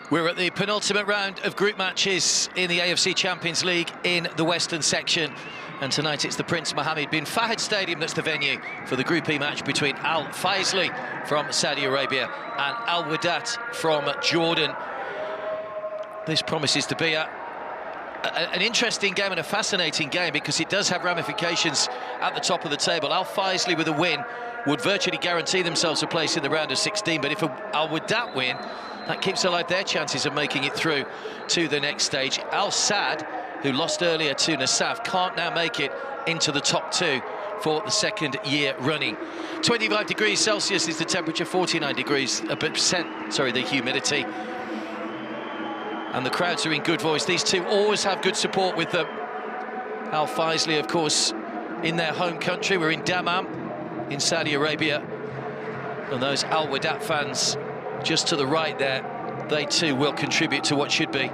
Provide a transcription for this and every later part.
We're at the penultimate round of group matches in the AFC Champions League in the Western section. And tonight it's the Prince Mohammed bin Fahd Stadium that's the venue for the Group E match between Al Faisaly from Saudi Arabia and Al Wehdat from Jordan. This promises to be an interesting game and a fascinating game because it does have ramifications at the top of the table. Al Faisaly with a win would virtually guarantee themselves a place in the round of 16, but if Al Wehdat win, that keeps alive their chances of making it through to the next stage. Al Sadd, who lost earlier to Nasaf, can't now make it into the top two for the second year running. 25 degrees Celsius is the temperature, 49 degrees, the humidity. And the crowds are in good voice. These two always have good support with them. Al Faisaly, of course, in their home country. We're in Dammam in Saudi Arabia. And those Al Wehdat fans just to the right there, they too will contribute to what should be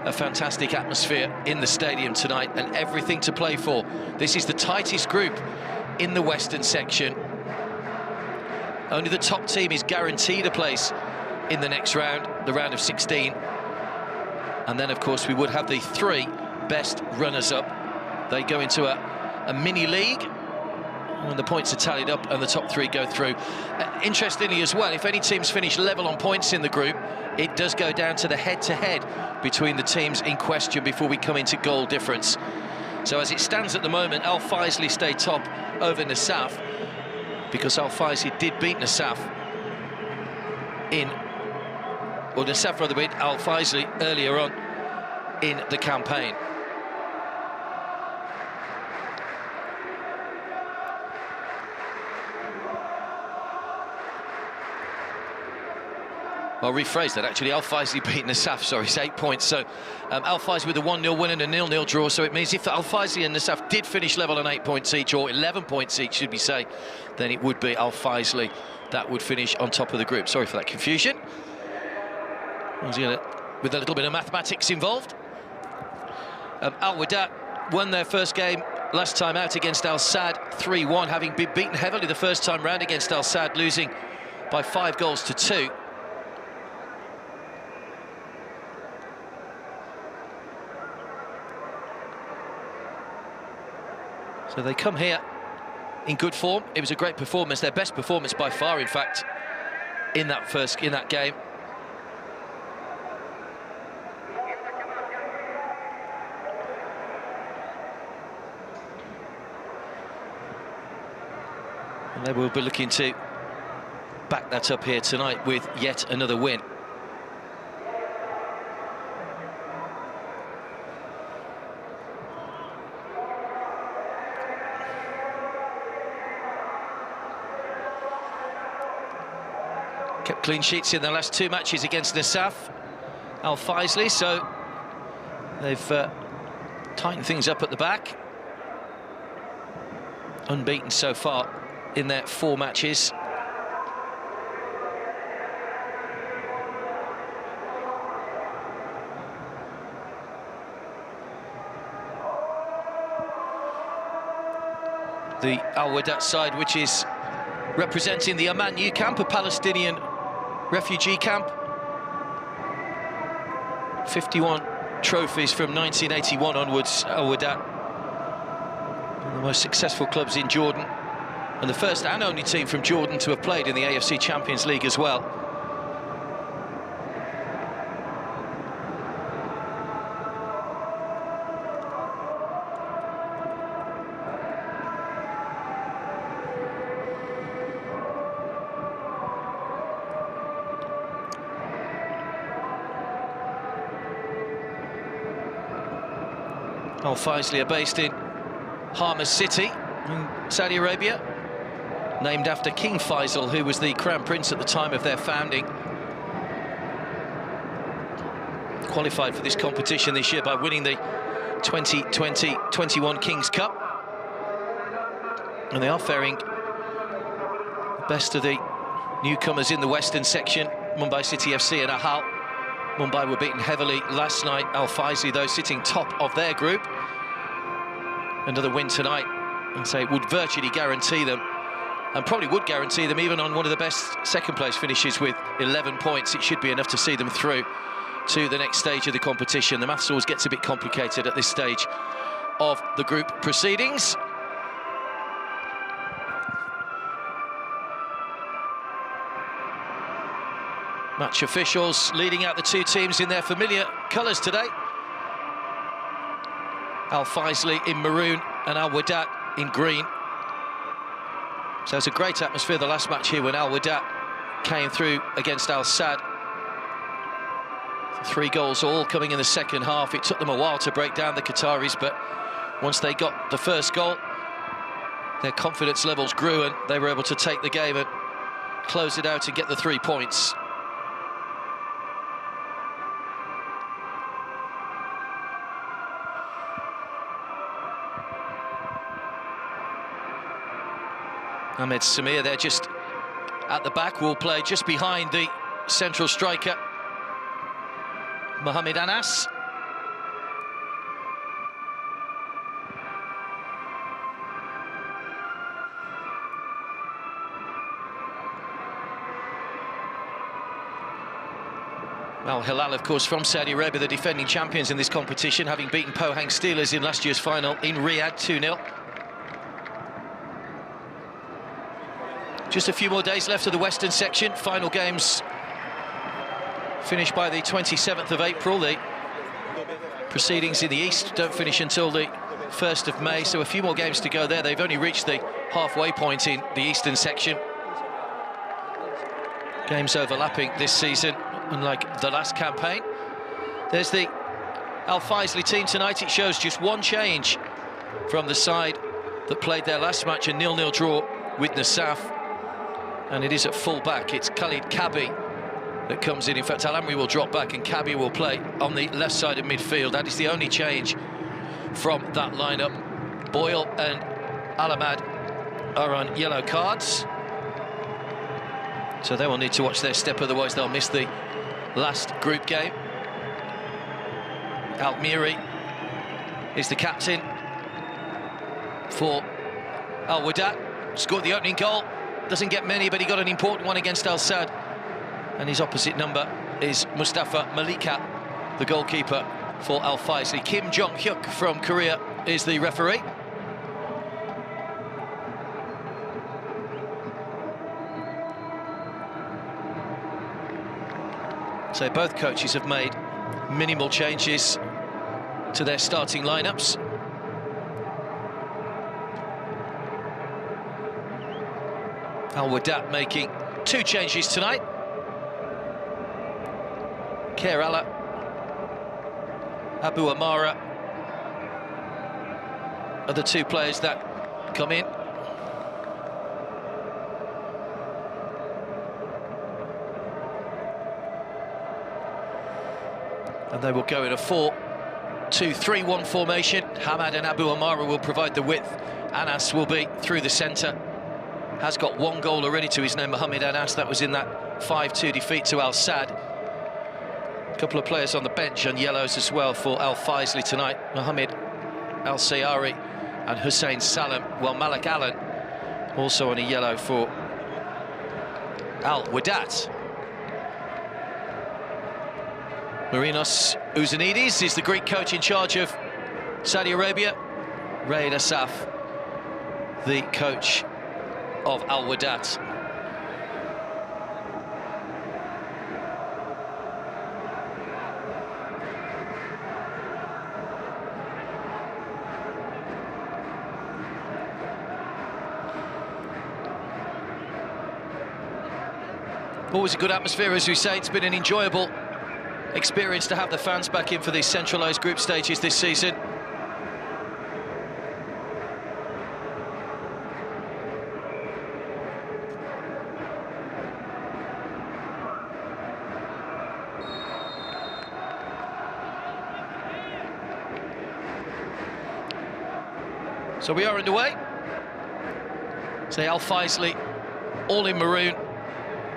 a fantastic atmosphere in the stadium tonight, and everything to play for. This is the tightest group in the Western section. Only the top team is guaranteed a place in the next round, the round of 16. And then, of course, we would have the three best runners-up. They go into a mini-league when the points are tallied up and the top three go through. Interestingly as well, if any teams finish level on points in the group, it does go down to the head-to-head between the teams in question before we come into goal difference. So as it stands at the moment, Al Faisaly stay top over Nasaf, because Al Faisaly did beat Nasaf Nasaf rather beat Al Faisaly earlier on in the campaign. I'll rephrase that, actually. Al Faisaly beat Nasaf, sorry, it's 8 points. So Al Faisaly with a 1-0 win and a 0-0 draw. So it means if Al Faisaly and Nasaf did finish level on 8 points each, or 11 points each, should we say, then it would be Al Faisaly that would finish on top of the group. Sorry for that confusion. With a little bit of mathematics involved. Al Wehdat won their first game last time out against Al Sadd 3-1, having been beaten heavily the first time round against Al Sadd, losing by 5 goals to 2. So they come here in good form. It was a great performance, their best performance by far, in fact, in that game. And they will be looking to back that up here tonight with yet another win. Kept clean sheets in their last 2 matches against Nasaf, Al Faisaly, so they've tightened things up at the back. Unbeaten so far in their 4 matches. The Al Wehdat side, which is representing the Amman New Camp, a Palestinian refugee camp. 51 trophies from 1981 onwards, Al Wehdat. One of the most successful clubs in Jordan, and the first and only team from Jordan to have played in the AFC Champions League as well. Al Faisaly are based in Hama City in Saudi Arabia, named after King Faisal, who was the Crown Prince at the time of their founding. Qualified for this competition this year by winning the 2020-21 King's Cup. And they are faring the best of the newcomers in the Western section, Mumbai City FC and Ahal. Mumbai were beaten heavily last night. Al Faisaly, though, sitting top of their group. Another win tonight, and so it would virtually guarantee them, and probably would guarantee them even on one of the best second-place finishes with 11 points. It should be enough to see them through to the next stage of the competition. The maths always gets a bit complicated at this stage of the group proceedings. Match officials leading out the two teams in their familiar colours today. Al Faisaly in maroon and Al Wehdat in green. So it's a great atmosphere the last match here when Al Wehdat came through against Al Sadd. 3 goals all coming in the second half. It took them a while to break down the Qataris, but once they got the first goal, their confidence levels grew and they were able to take the game and close it out and get the 3 points. Ahmed Samir there just at the back, will play just behind the central striker, Mohamed Anas. Al Hilal, of course, from Saudi Arabia, the defending champions in this competition, having beaten Pohang Steelers in last year's final in Riyadh 2-0. Just a few more days left of the Western section. Final games finish by the 27th of April. The proceedings in the East don't finish until the 1st of May, so a few more games to go there. They've only reached the halfway point in the Eastern section. Games overlapping this season, unlike the last campaign. There's the Al Faisaly team tonight. It shows just one change from the side that played their last match, a 0-0 draw with Nasaf. And it is at full-back. It's Khalid Kabi that comes in. In fact, Al-Amri will drop back and Kabi will play on the left side of midfield. That is the only change from that lineup. Boyle and Al-Ahmad are on yellow cards, so they will need to watch their step, otherwise they'll miss the last group game. Al-Miri is the captain for Al Wehdat. Scored the opening goal. Doesn't get many, but he got an important one against Al Sadd. And his opposite number is Mustafa Malika, the goalkeeper for Al Faisaly. Kim Jong-hyuk from Korea is the referee. So both coaches have made minimal changes to their starting lineups. Al Wehdat making 2 changes tonight. Kerala, Abu Amara are the 2 players that come in. And they will go in a 4-2-3-1 formation. Hamad and Abu Amara will provide the width. Anas will be through the centre. Has got 1 goal already to his name, Mohamed Anas. That was in that 5-2 defeat to Al Sadd. A couple of players on the bench on yellows as well for Al Faisaly tonight. Mohamed Al Sayari and Hussein Salam. Well, Malik Allen also on a yellow for Al Wehdat. Marinos Uzanides is the Greek coach in charge of Saudi Arabia. Raed Asaf, the coach of Al Wehdat. Always a good atmosphere, as we say. It's been an enjoyable experience to have the fans back in for these centralised group stages this season. So we are underway. Say Al Faisaly, all in maroon,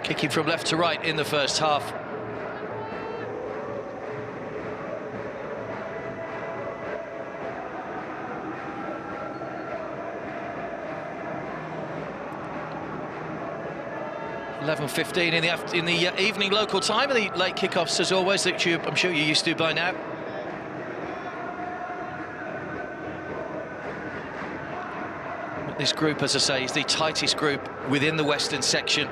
kicking from left to right in the first half. 11:15 in the evening local time, and the late kickoffs, as always, that I'm sure you're used to by now. But this group, as I say, is the tightest group within the Western section.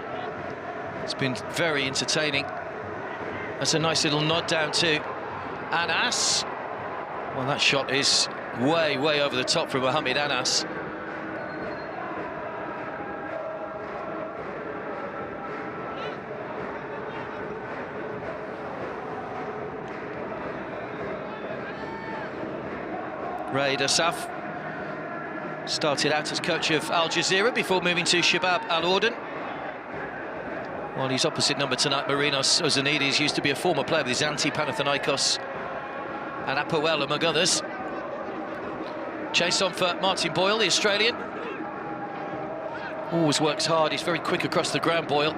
It's been very entertaining. That's a nice little nod down to Anas. Well, that shot is way over the top from Mohamed Anas. Wehdat started out as coach of Al Jazeera before moving to Shabab Al Ordon. While he's opposite number tonight, Marinos Ozanides used to be a former player with Xanthi, Panathinaikos and Apoel, among others. Chase on for Martin Boyle, the Australian. Always works hard, he's very quick across the ground, Boyle.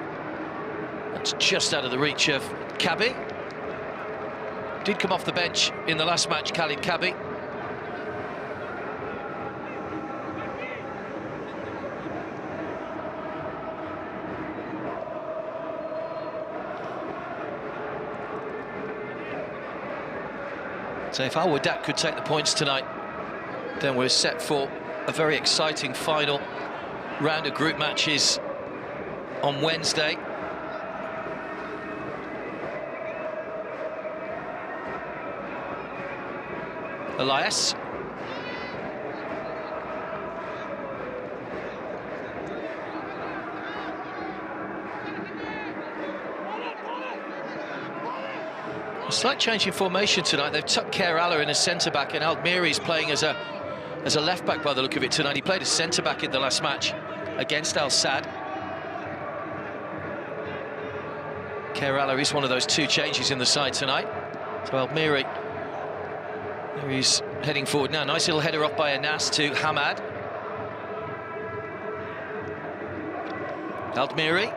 That's just out of the reach of Kabi. Did come off the bench in the last match, Khalid Kabi. So if Wehdat could take the points tonight, then we're set for a very exciting final round of group matches on Wednesday. Elias. A slight change in formation tonight. They've tucked KSA in as centre-back, and Almiri's playing as a left-back by the look of it tonight. He played as centre-back in the last match against Al Sadd. KSA is one of those two changes in the side tonight. So Almiri, there he's heading forward now. Nice little header off by Anas to Hamad. Almiri.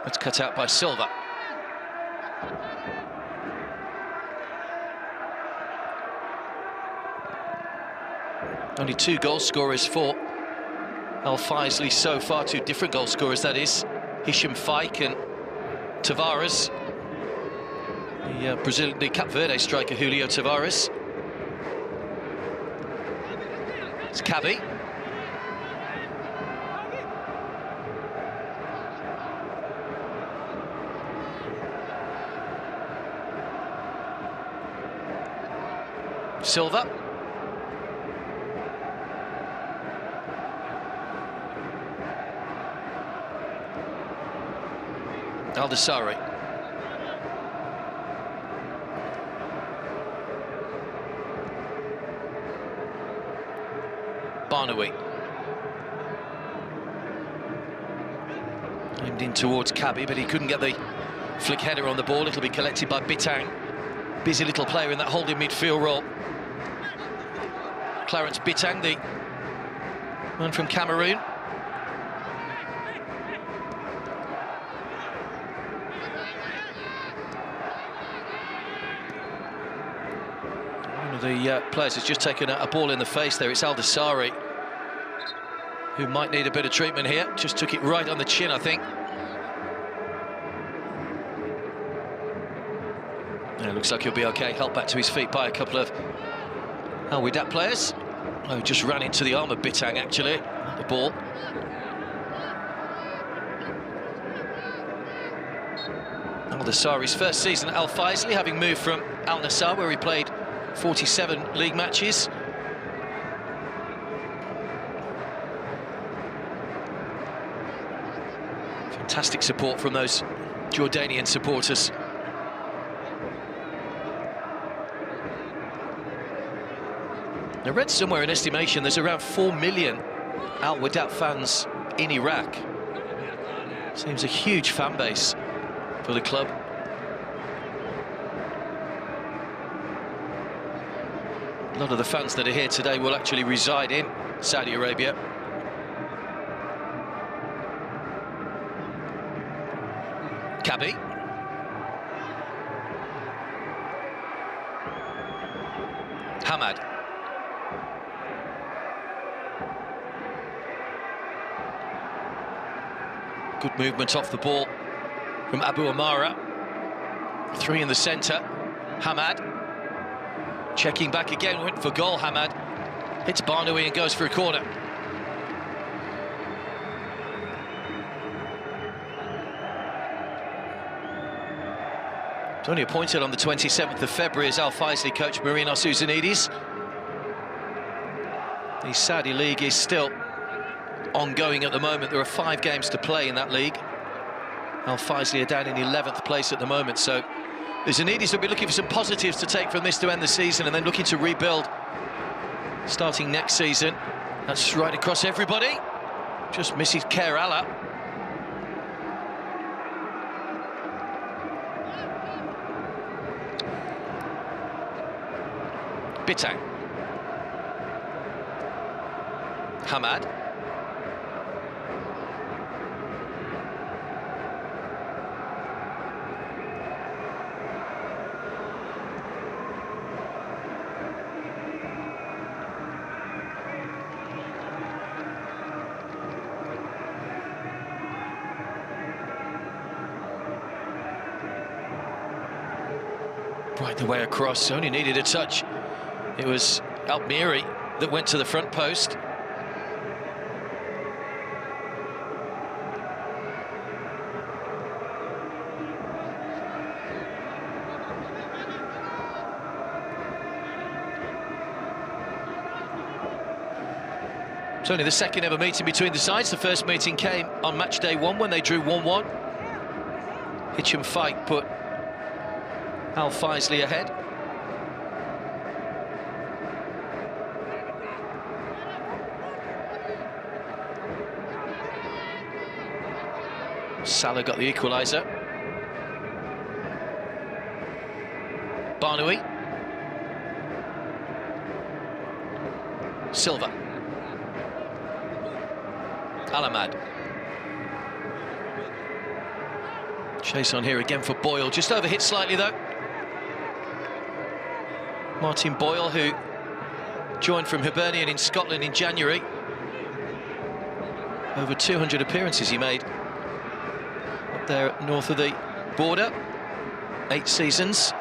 That's cut out by Silva. Only two goal scorers for Al Faisaly so far, two different goal scorers, that is. Hisham Faik and Tavares. The Cape Verde striker Julio Tavares. It's Kabi. Silva. Al-Dasari. Barnawi. Aimed in towards Kabi, but he couldn't get the flick header on the ball. It'll be collected by Bitang. Busy little player in that holding midfield role. Clarence Bitang, the man from Cameroon. One of the players has just taken a ball in the face there. It's Al-Dasari, who might need a bit of treatment here. Just took it right on the chin, I think. Yeah, looks like he'll be okay. Helped back to his feet by a couple of Wehdat players. Oh, just ran into the arm of Bitang, actually, the ball. Al-Dasari's first season at Al Faisaly, having moved from Al Nassr, where he played 47 league matches. Fantastic support from those Jordanian supporters. I read somewhere in estimation there's around 4 million Al Wehdat fans in Iraq. Seems a huge fan base for the club. A lot of the fans that are here today will actually reside in Saudi Arabia. Kabi. Hamad. Good movement off the ball from Abu Amara. 3 in the centre. Hamad. Checking back again, went for goal, Hamad. Hits Barnawi and goes for a corner. It's only appointed on the 27th of February as Al Faisaly coach Marinos Uzanidis. The Saudi League is still ongoing at the moment. There are 5 games to play in that league. Al Faisaly are down in 11th place at the moment, so Uzanidis will be looking for some positives to take from this to end the season, and then looking to rebuild starting next season. That's right across everybody. Just misses KSA. Bitang. Hamad. Right the way across, only needed a touch. It was Almiri that went to the front post. It's only the second ever meeting between the sides. The first meeting came on match day 1 when they drew 1-1. Hitcham fight put Al Faisaly ahead. Salah got the equaliser. Barnawi. Silva. Alamad. Chase on here again for Boyle. Just overhit slightly though. Martin Boyle, who joined from Hibernian in Scotland in January. Over 200 appearances he made up there north of the border. 8 seasons.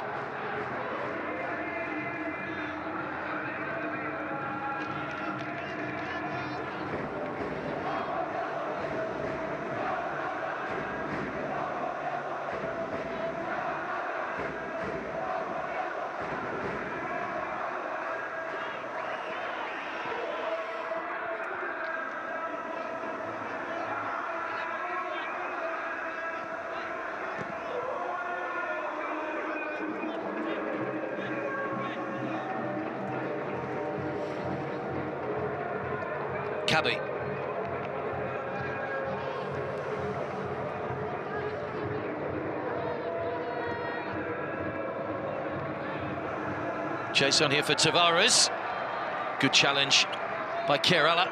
Cabby. Chase on here for Tavares. Good challenge by KSA.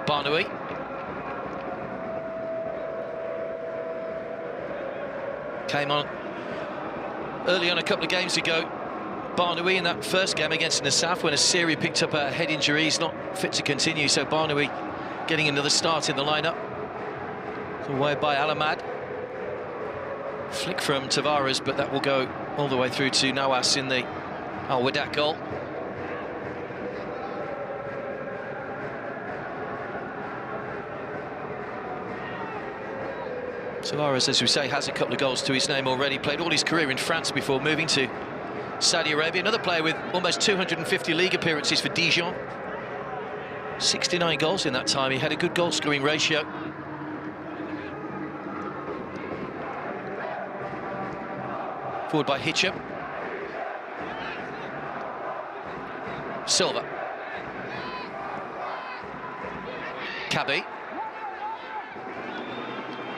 Barnawi. Came on early on a couple of games ago. Barnawi in that first game against Nassaf when Asiri picked up a head injury. He's not fit to continue, so Barnawi getting another start in the lineup. Away by Alamad. Flick from Tavares, but that will go all the way through to Nawas in the Wehdat goal. Tavares, as we say, has a couple of goals to his name already. Played all his career in France before moving to Saudi Arabia. Another player with almost 250 league appearances for Dijon. 69 goals in that time. He had a good goal-scoring ratio. Forward by Hitcham. Silva. Cabby.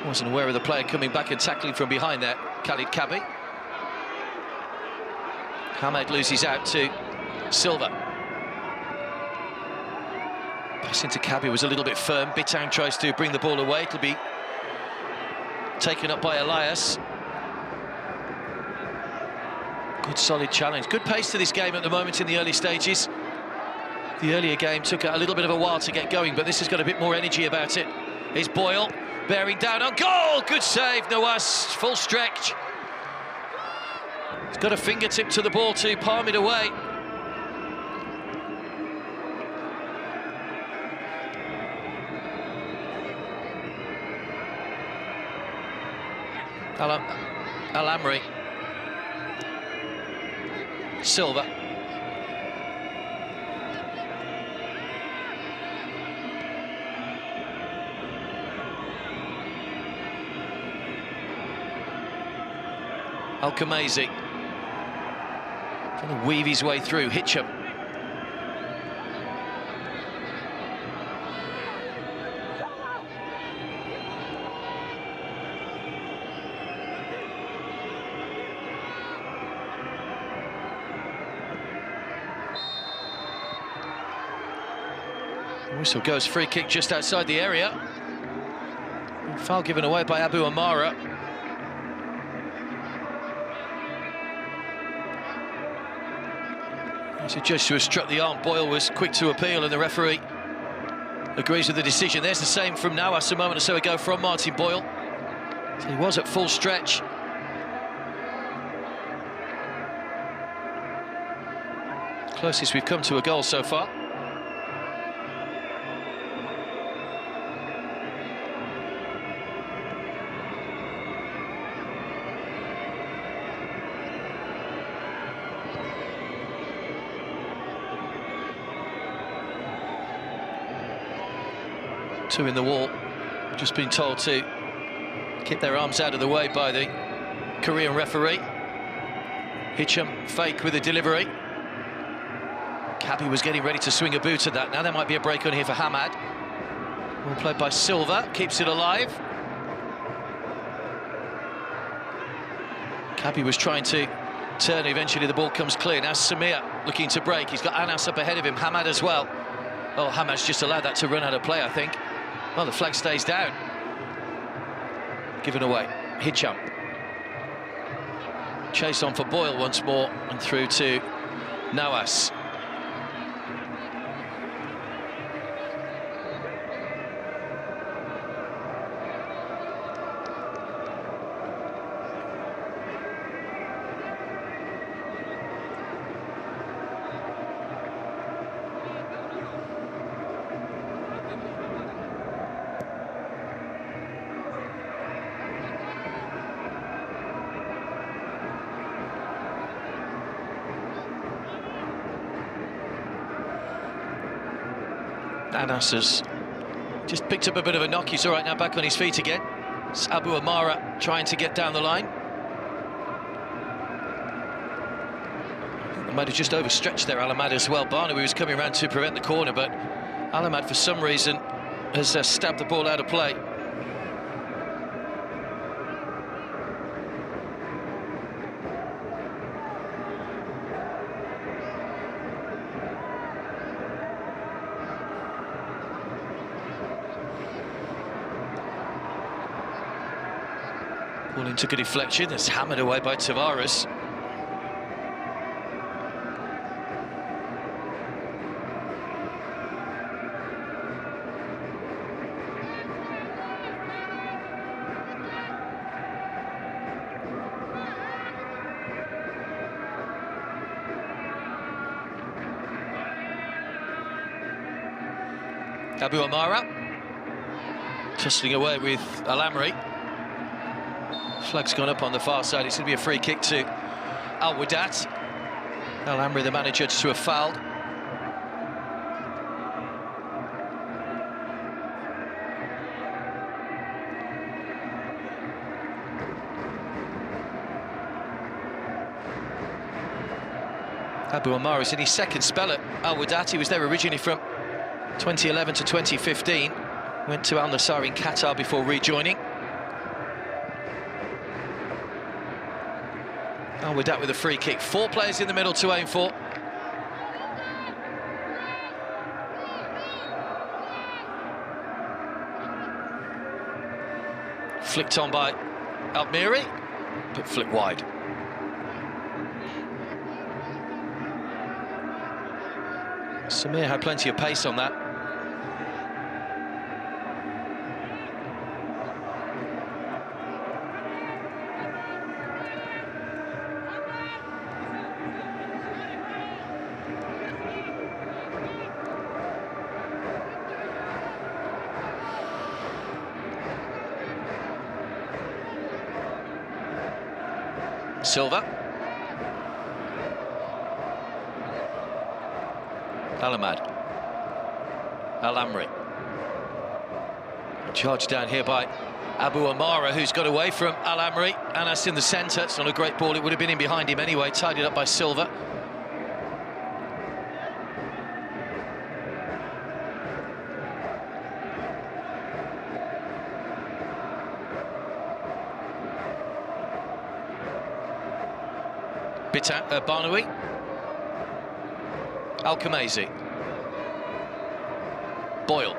Wasn't aware of the player coming back and tackling from behind there. Khalid Cabby. Hamed loses out to Silva. Pass into Cabby was a little bit firm. Bitang tries to bring the ball away. It'll be taken up by Elias. Good solid challenge. Good pace to this game at the moment in the early stages. The earlier game took a little bit of a while to get going, but this has got a bit more energy about it. Here's Boyle, bearing down on goal. Good save, Nawas, full stretch. He's got a fingertip to the ball to palm it away. Al-Amri. Silva. Al-Khamaizi. Trying to weave his way through. Hitcham. Whistle goes, free kick just outside the area. Foul given away by Abu Amara. As he judged to have struck the arm, Boyle was quick to appeal and the referee agrees with the decision. There's the same from Nawas a moment or so ago from Martin Boyle. So he was at full stretch. Closest we've come to a goal so far. Two in the wall, just been told to keep their arms out of the way by the Korean referee. Hitcham fake with a delivery. Kabi was getting ready to swing a boot at that. Now there might be a break on here for Hamad. Well played by Silva, keeps it alive. Kabi was trying to turn, eventually the ball comes clear. Now Samir looking to break, he's got Anas up ahead of him, Hamad as well. Oh, Hamad's just allowed that to run out of play, I think. Well, the flag stays down. Given away. Hitcham. Chase on for Boyle once more and through to Nawas. Anas has just picked up a bit of a knock. He's all right now, back on his feet again. It's Abu Amara trying to get down the line. They might have just overstretched there, Al-Ahmad as well. Barnaby was coming around to prevent the corner, but Al-Ahmad for some reason has stabbed the ball out of play. Ball into good deflection, it's hammered away by Tavares. Abu Amara tussling away with Al-Amri. Flag's gone up on the far side. It's going to be a free kick to Wehdat. Al-Amri, the manager, to have fouled. Abu Amara is in his second spell at Wehdat. He was there originally from 2011 to 2015. Went to Al Nassr in Qatar before rejoining. Wehdat with a free kick. 4 players in the middle to aim for. Flicked on by Almiri, but flicked wide. Samir had plenty of pace on that. Silva. Alamad. Al-Amri. Charged down here by Abu Amara, who's got away from Al-Amri. Anas in the centre. It's not a great ball. It would have been in behind him anyway. Tidied up by Silva. Barnawi. Al-Khamezi. Boyle.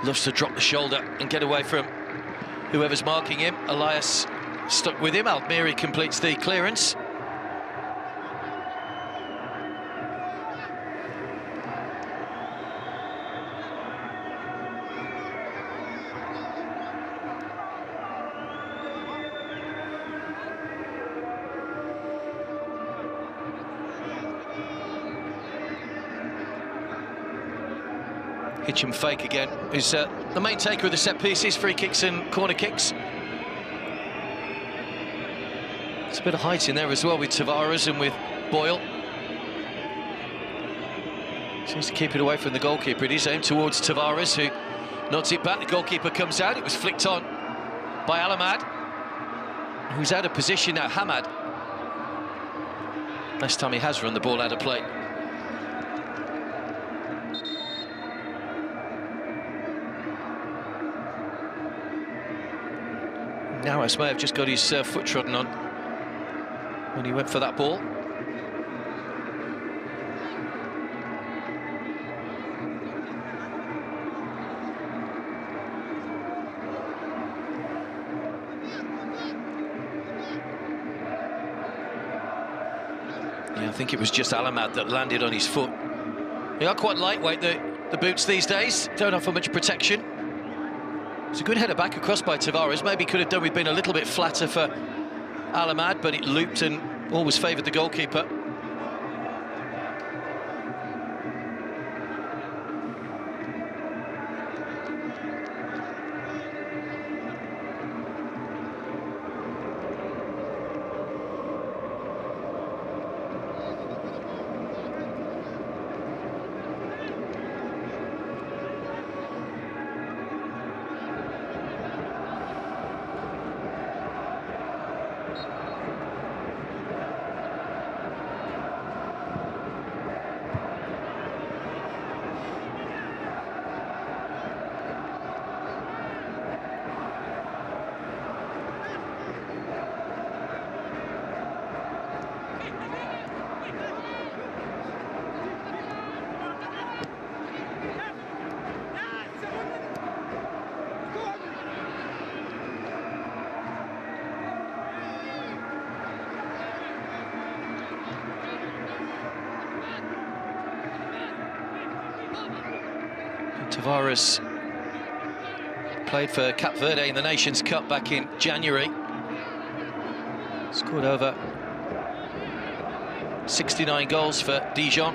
Loves to drop the shoulder and get away from whoever's marking him. Elias stuck with him. Almiri completes the clearance. Hitcham fake again, who's the main taker of the set pieces, free kicks and corner kicks. There's a bit of height in there as well with Tavares and with Boyle. Seems to keep it away from the goalkeeper. It is aimed towards Tavares, who nods it back. The goalkeeper comes out. It was flicked on by Alamad, who's out of position now. Hamad. Last time he has run the ball out of play. Now may have just got his foot trodden on when he went for that ball. Yeah, I think it was just Alamad that landed on his foot. They are quite lightweight, the boots these days. Don't offer much protection. It's a good header back across by Tavares. Maybe could have done with being a little bit flatter for Alamad, but it looped and always favoured the goalkeeper. Tavares played for Cape Verde in the Nations Cup back in January. Scored over 69 goals for Dijon.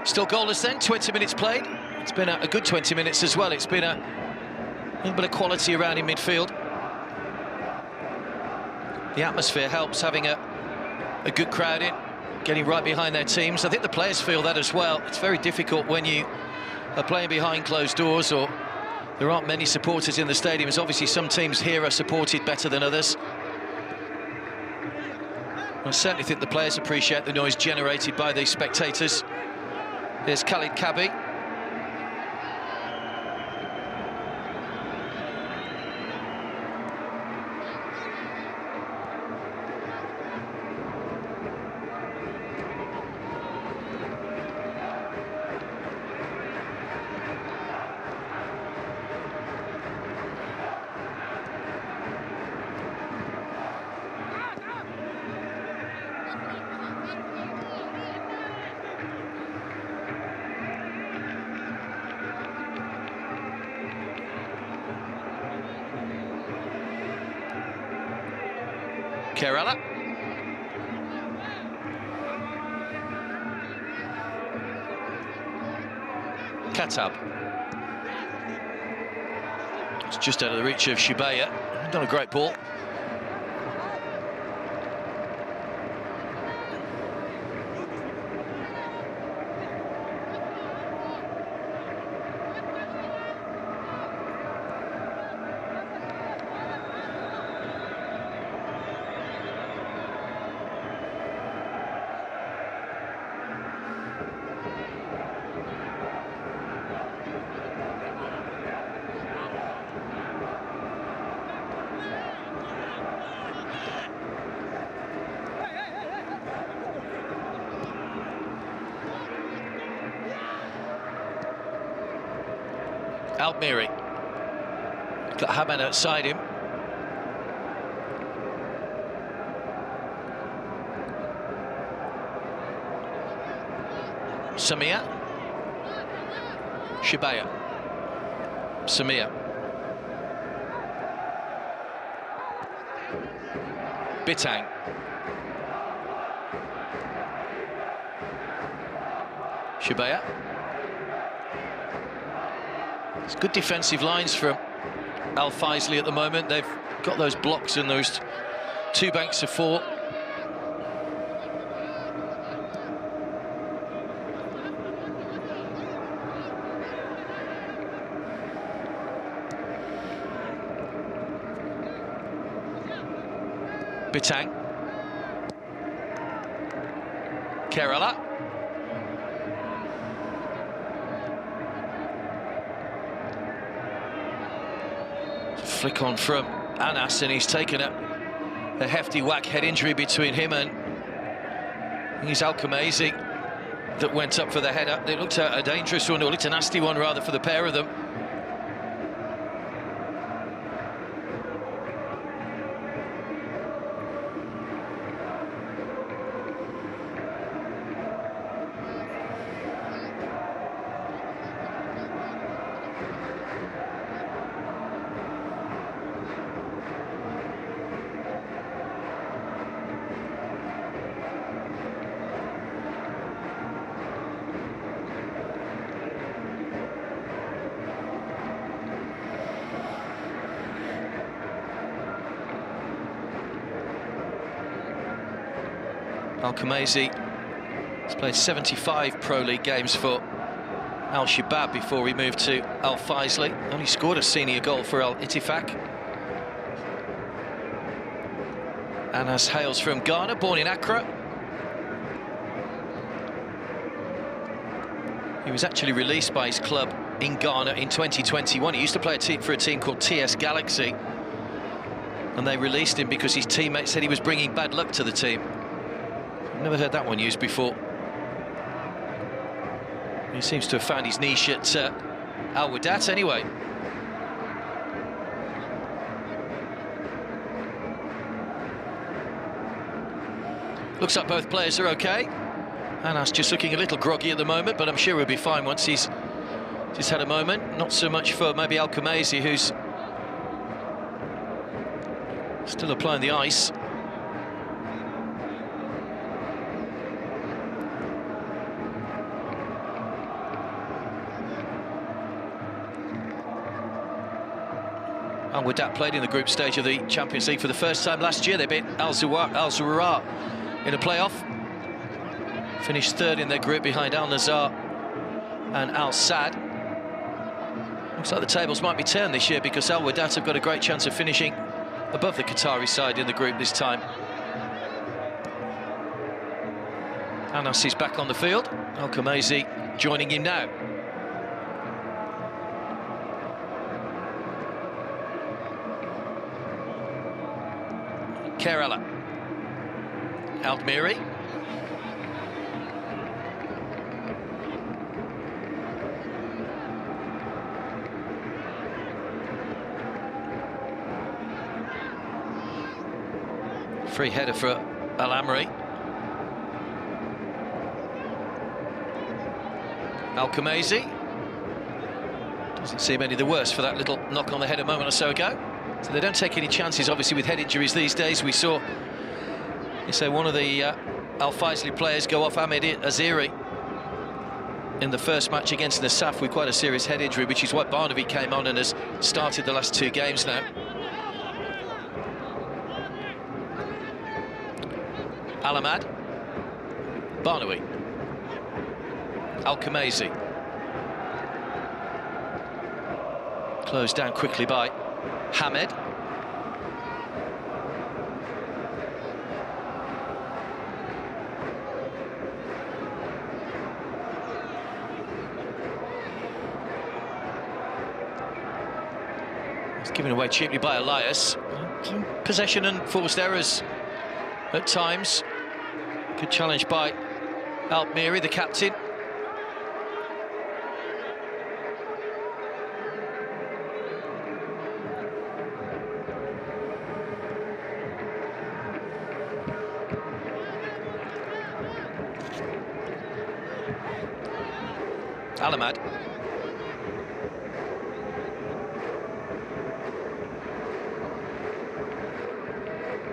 Still goalless then, 20 minutes played. It's been a good 20 minutes as well. It's been a little bit of quality around in midfield. The atmosphere helps, having a good crowd in, getting right behind their teams. I think the players feel that as well. It's very difficult when you are playing behind closed doors or there aren't many supporters in the stadiums. Obviously, some teams here are supported better than others. I certainly think the players appreciate the noise generated by the spectators. Here's Khalid Kabi. Kerala. Katab. It's just out of the reach of Shibaya. Done a great ball. Almiri. Got Hamad outside him. Samia. Shibaya. Samia. Bitang. Shibaya. It's good defensive lines from Al Faisaly at the moment. They've got those blocks and those two banks of four. Bitang. Kerala. Flick on from Anas, and he's taken a hefty whack head injury between him and he's Al-Khamaizi that went up for the header. It looked a dangerous one, or it looked a nasty one rather for the pair of them. Al-Khamaizi has played 75 Pro League games for Al-Shabaab before he moved to Al Faisaly. Only scored a senior goal for Al Ittifaq. Anas hails from Ghana, born in Accra. He was actually released by his club in Ghana in 2021. He used to play for a team called TS Galaxy, and they released him because his teammates said he was bringing bad luck to the team. Never heard that one used before. He seems to have found his niche at Wehdat anyway. Looks like both players are okay. Anas just looking a little groggy at the moment, but I'm sure he'll be fine once he's just had a moment. Not so much for maybe Al-Khamaizi, who's still applying the ice. Wehdat played in the group stage of the Champions League for the first time last year. They beat Al-Zawraa in a playoff. Finished third in their group behind Al-Nazar and Al-Sadd. Looks like the tables might be turned this year because Wehdat have got a great chance of finishing above the Qatari side in the group this time. Anas is back on the field. Al-Khamaizi joining him now. KSA. Almiri. Free header for Al-Amri. Al-Khamezi. Doesn't seem any the worse for that little knock on the head a moment or so ago. So they don't take any chances, obviously, with head injuries these days. We saw, one of the Al Faisaly players go off, Ahmed Aziri, in the first match against the SAF with quite a serious head injury, which is why Barnaby came on and has started the last 2 games now. Al-Ahmad. Barnaby. Al-Khamezi. Closed down quickly by Hamed. It's given away cheaply by Elias. Some possession and forced errors at times. Good challenge by Almiri, the captain. Al-Ahmad.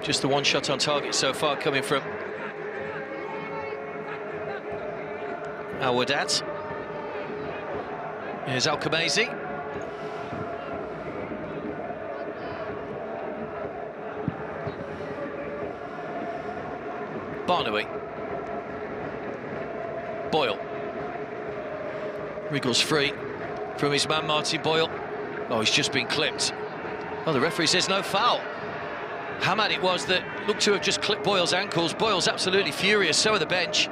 Just the one shot on target so far coming from Wehdat. Here's Al-Khamezi. Barnaby. Boyle. Wriggles free from his man Martin Boyle. Oh, he's just been clipped. Oh, the referee says no foul. Hamad it was that looked to have just clipped Boyle's ankles. Boyle's absolutely furious, so are the bench.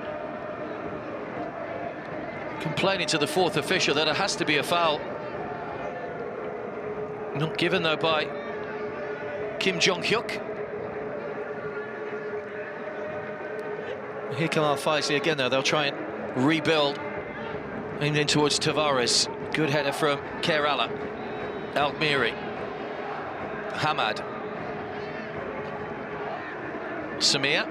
Complaining to the 4th official that it has to be a foul. Not given, though, by Kim Jong-hyuk. Here come Al Faisaly again, though. They'll try and rebuild. Aimed in towards Tavares. Good header from KSA. Almiri. Hamad. Samir.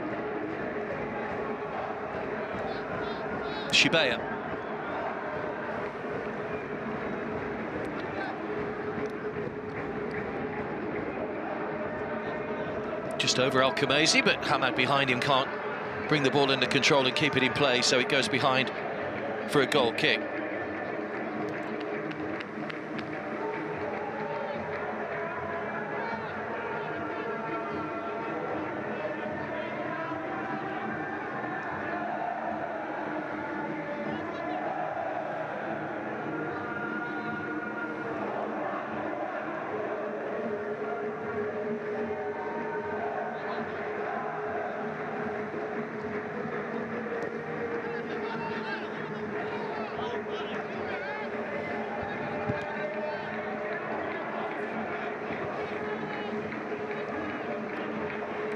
Shibaya. Just over Al-Khamezi, but Hamad behind him can't bring the ball under control and keep it in play, so it goes behind for a goal kick.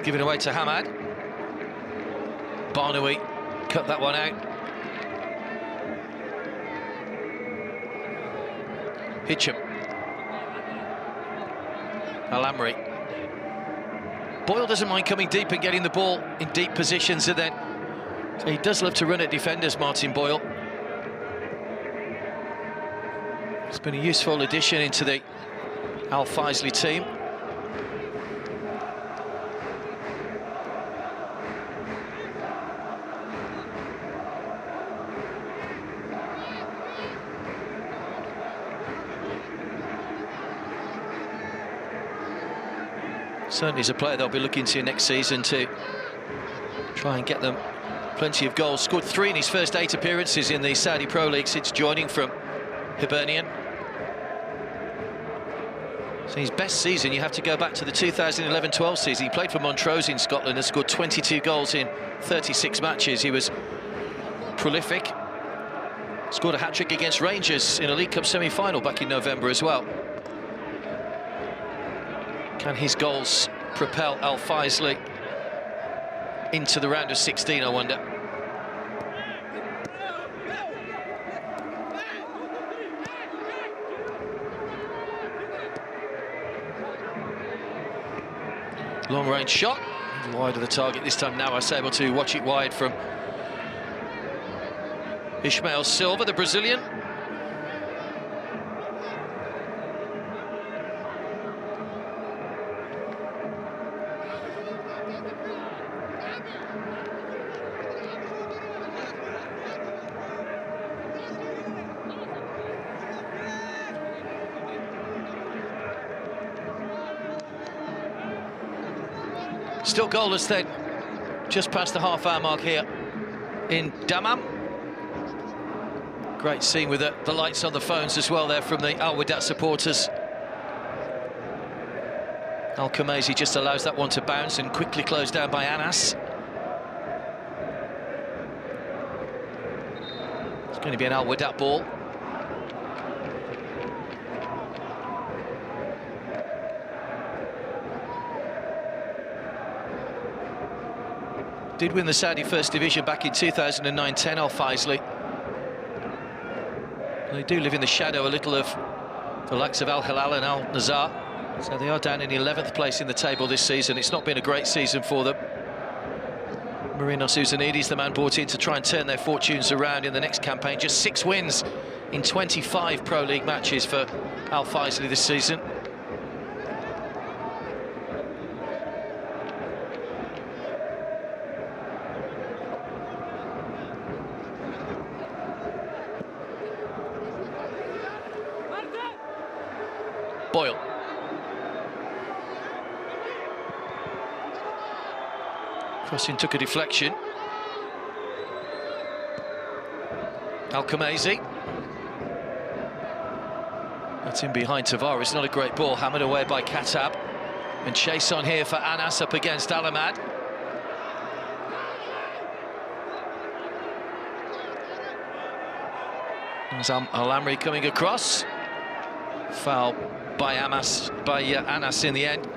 Given away to Hamad. Barnaby cut that one out. Hitcham. Al-Amri. Boyle doesn't mind coming deep and getting the ball in deep positions, and then so he does love to run at defenders, Martin Boyle. It's been a useful addition into the Al Faisaly team. Certainly is a player they'll be looking to next season to try and get them plenty of goals. Scored 3 in his first 8 appearances in the Saudi Pro League since joining from Hibernian. So his best season, you have to go back to the 2011-12 season. He played for Montrose in Scotland and scored 22 goals in 36 matches. He was prolific. Scored a hat-trick against Rangers in a League Cup semi-final back in November as well. Can his goals propel Al Faisaly into the round of 16, I wonder? Long-range shot, wide of the target this time. Now I'm able to watch it wide from Ismael Silva, the Brazilian. Still goalless then, just past the half-hour mark here in Dammam. Great scene with the lights on the phones as well there from the Al Wehdat supporters. Al Khamisi just allows that one to bounce and quickly closed down by Anas. It's going to be an Al Wehdat ball. Did win the Saudi First Division back in 2009-10, Al Faisaly. They do live in the shadow a little of the likes of Al Hilal and Al Nazar, so they are down in 11th place in the table this season. It's not been a great season for them. Marinos Uzanides, the man brought in to try and turn their fortunes around in the next campaign. Just 6 wins in 25 Pro League matches for Al Faisaly this season. Boyle. Crossing took a deflection. Al Khamisi. That's in behind Tavares, not a great ball, hammered away by Katab. And chase on here for Anas up against Alamad. There's Al-Amri coming across. Foul by Anas in the end.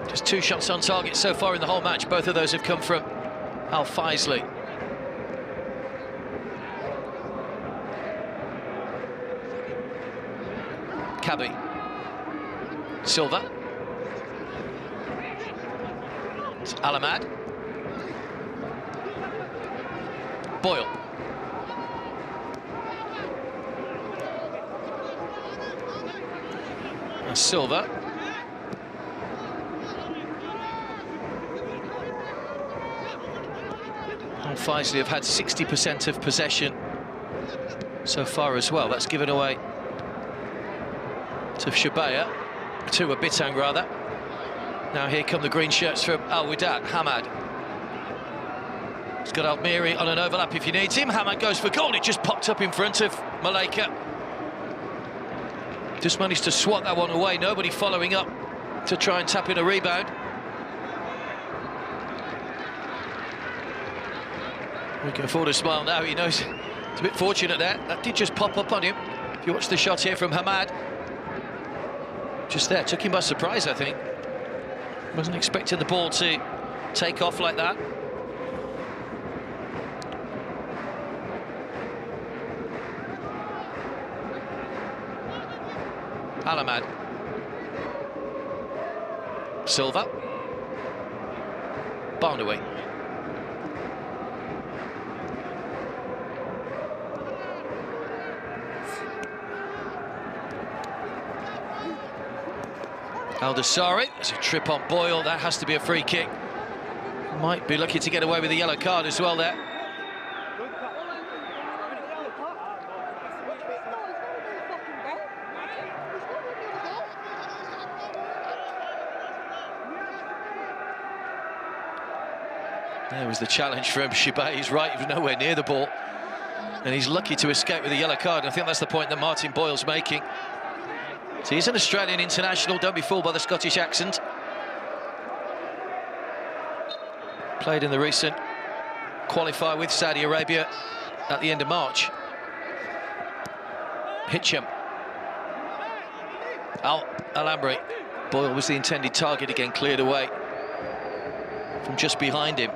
Just 2 shots on target so far in the whole match. Both of those have come from Al Faisaly. Kabi. Silva. It's Alamad. Boyle. And Silva. Al Faisaly have had 60% of possession so far as well. That's given away to Shabaya, to Abitang rather. Now here come the green shirts from Al Wehdat. Hamad. He's got Almiri on an overlap if he needs him. Hamad goes for goal. It just popped up in front of Malaika. Just managed to swat that one away. Nobody following up to try and tap in a rebound. We can afford a smile now. He knows it's a bit fortunate there. That did just pop up on him. If you watch the shot here from Hamad, just there, took him by surprise, I think. Wasn't expecting the ball to take off like that. Alamad. Silva. Barnaway. Al-Dasari, there's a trip on Boyle, that has to be a free kick. Might be lucky to get away with a yellow card as well there. There was the challenge for him, Shibay. He's right, he was nowhere near the ball. And he's lucky to escape with a yellow card. And I think that's the point that Martin Boyle's making. So he's an Australian international, don't be fooled by the Scottish accent. Played in the recent qualifier with Saudi Arabia at the end of March. Hitcham. Al-Amri. Boyle was the intended target again, cleared away from just behind him.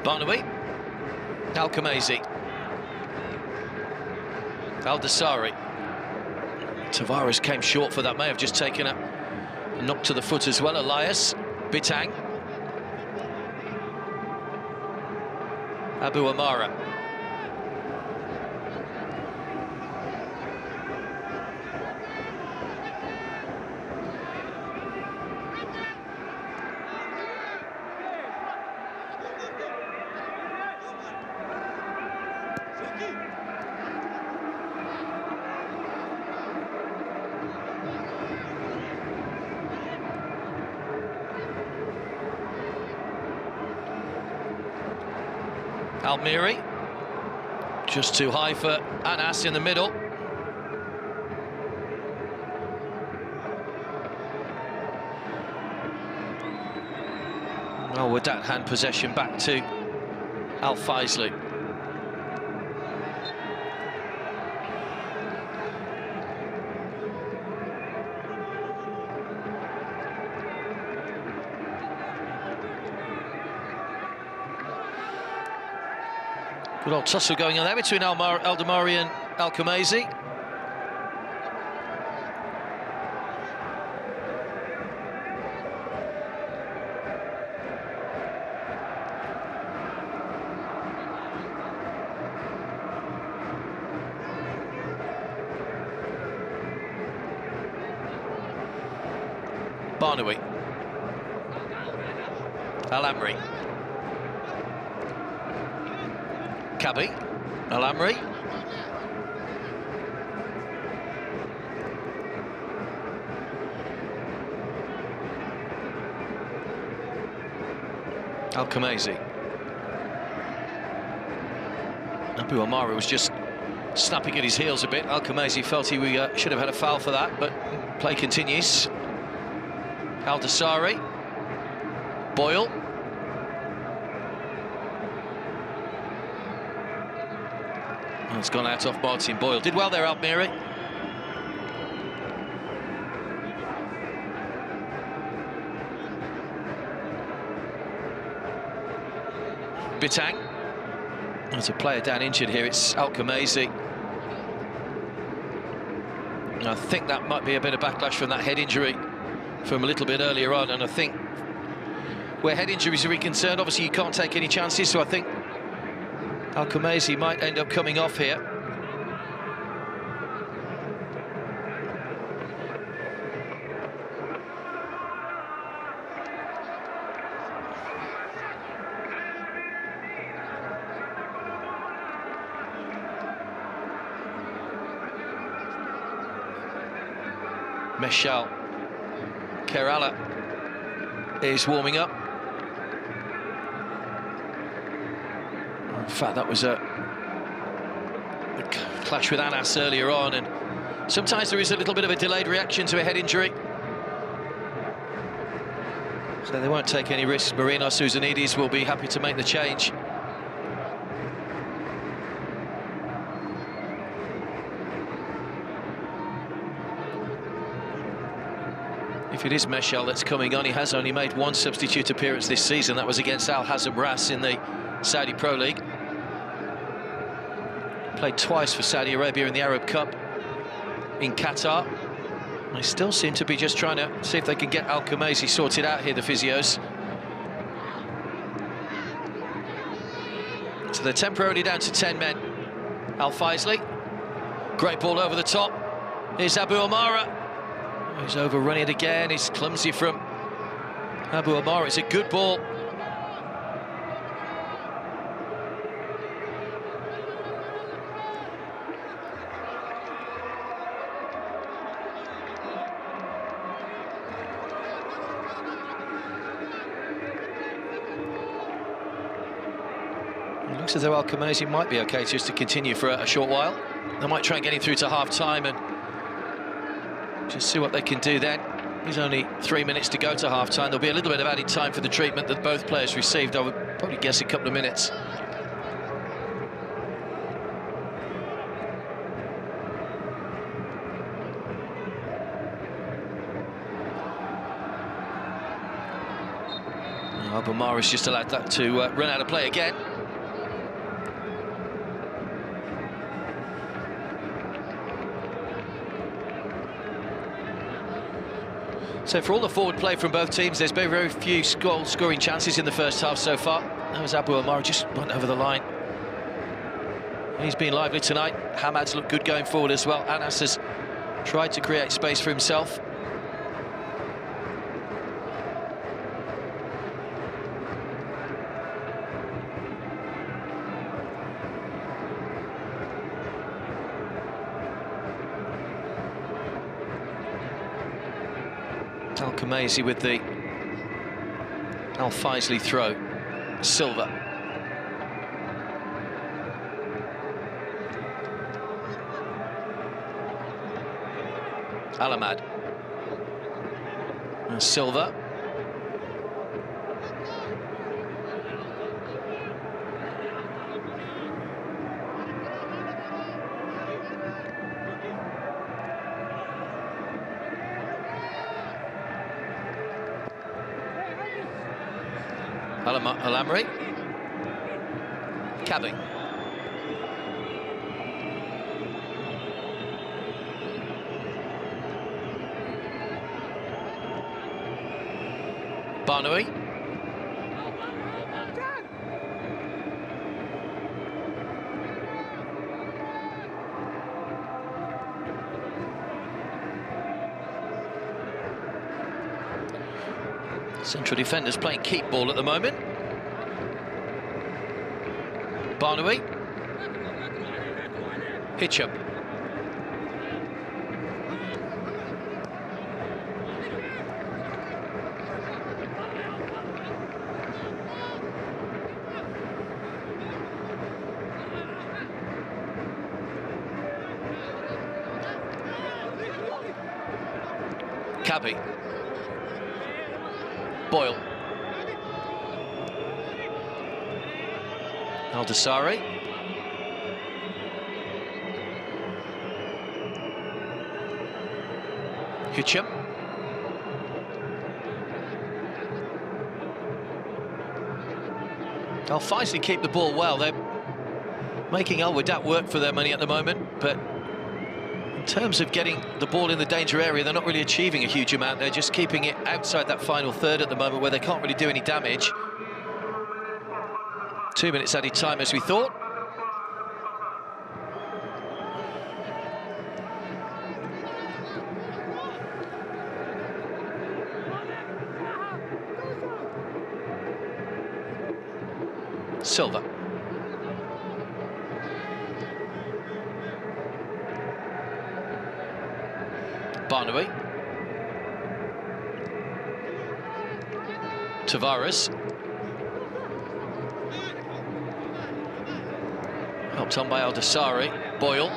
Barnaby, Al-Khamisi, Al-Dasari. Tavares came short for that, may have just taken a knock to the foot as well. Elias, Bitang, Abu Amara. Almiri, just too high for Anas in the middle. Well, Wehdat hand possession back to Al-Faisaly. Good old tussle going on there between Al-Damari and Al-Khamisi. Barnaby. Al-Amri. Kabi, Al-Amri. Al-Khamisi. Abu Amara was just snapping at his heels a bit. Al-Khamisi felt he should have had a foul for that, but play continues. Al-Dasari. Boyle. It's gone out off Martin Boyle. Did well there, Almiri. Bitang. There's a player down injured here. It's Al-Khamisi. I think that might be a bit of backlash from that head injury from a little bit earlier on. And I think where head injuries are concerned, obviously you can't take any chances. So I think Al-Khamisi might end up coming off here. Meshal Kerala is warming up. In fact, that was a clash with Anas earlier on, and sometimes there is a little bit of a delayed reaction to a head injury. So they won't take any risks. Marinos Sousanidis will be happy to make the change. If it is Meshal that's coming on, he has only made one substitute appearance this season. That was against Al Hazm Ras in the Saudi Pro League. Played twice for Saudi Arabia in the Arab Cup in Qatar. They still seem to be just trying to see if they can get Al Khamezi sorted out here, the physios. So they're temporarily down to 10 men. Al Faisaly, great ball over the top. Here's Abu Amara. He's overrunning it again. He's clumsy from Abu Amara. It's a good ball. It looks as though Al Khamezi might be okay just to continue for a short while. They might try and get him through to half-time and just see what they can do then. There's only 3 minutes to go to half-time. There'll be a little bit of added time for the treatment that both players received. I would probably guess a couple of minutes. Abamara's just allowed that to run out of play again. So for all the forward play from both teams, there's been very few goal-scoring chances in the first half so far. That was Abu Amara, just went over the line. He's been lively tonight. Hamad's looked good going forward as well. Anas has tried to create space for himself. Al Khamezi with the Al Faisaly throw. Silva. Alamad. And Silva. Alamri. Cabby. Barnaby. Central defenders playing keep ball at the moment. Barnaby. Hitcham. Cabby. Boyle. Al-Dasari. Hitcham. Al Faisaly keep the ball well. They're making Wehdat work for their money at the moment, but in terms of getting the ball in the danger area, they're not really achieving a huge amount. They're just keeping it outside that final third at the moment where they can't really do any damage. 2 minutes added time as we thought. Silva. Barnaby. Tavares. Helped on by Al-Dasari. Boyle.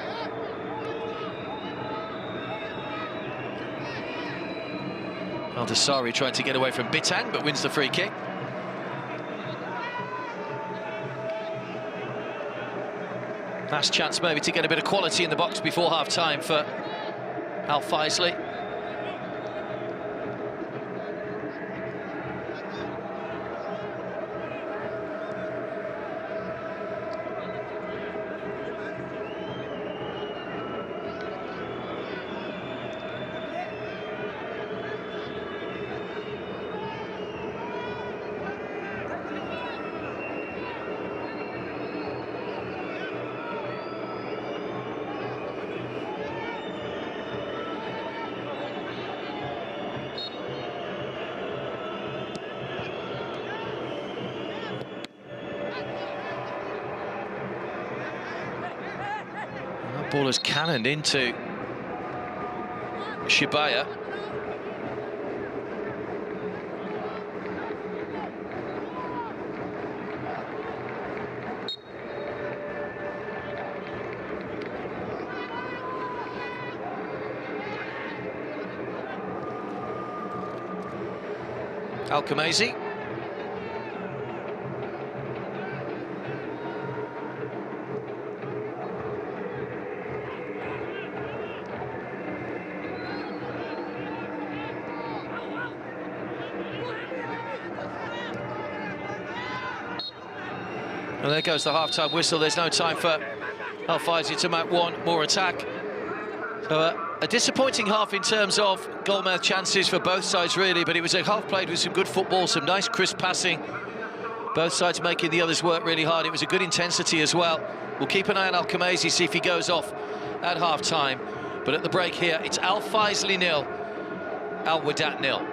Al-Dasari trying to get away from Bitan, but wins the free kick. Last chance maybe to get a bit of quality in the box before half-time for Al Faisaly. Ball has cannoned into Shibaya. Al-Khamezi. And there goes the half-time whistle. There's no time for Al-Faisaly to mount one more attack. So a disappointing half in terms of goal-mouth chances for both sides, really, but it was a half played with some good football, some nice crisp passing. Both sides making the others work really hard. It was a good intensity as well. We'll keep an eye on Al-Khamezi, see if he goes off at half-time. But at the break here, it's Al-Faisaly 0, Wehdat 0.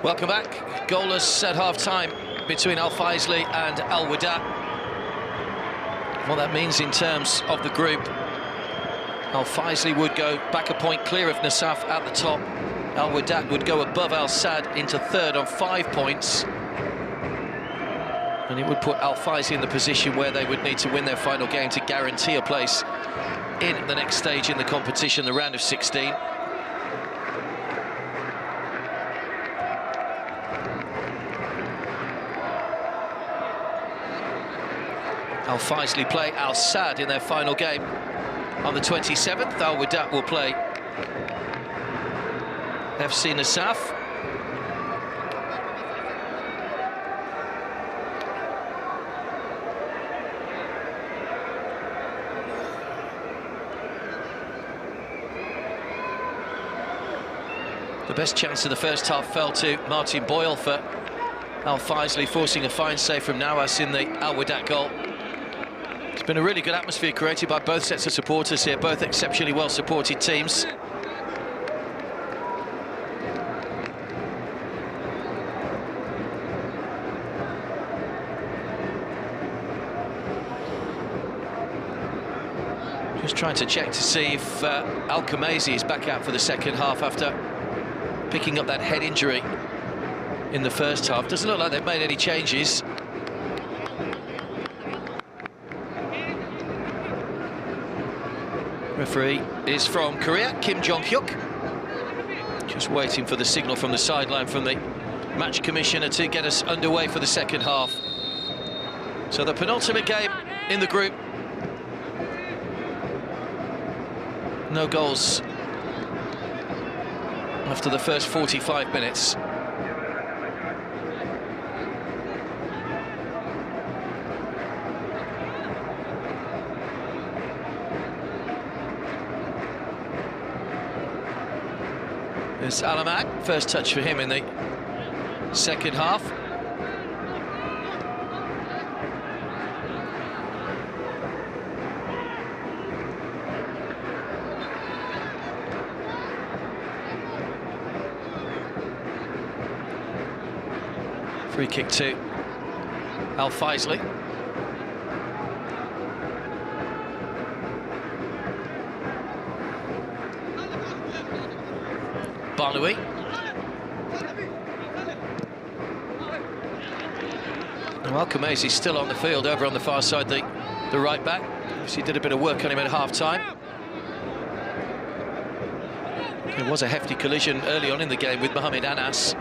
Welcome back. Goalless at half-time between Al Faisaly and Al Wehdat. What that means in terms of the group: Al Faisaly would go back a point clear of Nasaf at the top. Al Wehdat would go above Al Sadd into third on 5 points. And it would put Al Faisaly in the position where they would need to win their final game to guarantee a place in the next stage in the competition, the round of 16. Al Faisaly play Al Sadd in their final game on the 27th. Al Wehdat will play FC Nasaf. The best chance of the first half fell to Martin Boyle for Al Faisaly, forcing a fine save from Nawas in the Al Wehdat goal. It's been a really good atmosphere created by both sets of supporters here, both exceptionally well supported teams. Just trying to check to see if Al Khamezi is back out for the second half after picking up that head injury in the first half. Doesn't look like they've made any changes. Referee is from Korea, Kim Jong-hyuk. Just waiting for the signal from the sideline from the match commissioner to get us underway for the second half. So the penultimate game in the group. No goals after the first 45 minutes. There's Al-Ahmad, first touch for him in the second half. Free kick to Al Faisaly. Barnawi. Well, Khamezi still on the field over on the far side, the right back. He did a bit of work on him at half-time. There was a hefty collision early on in the game with Mohamed Anas.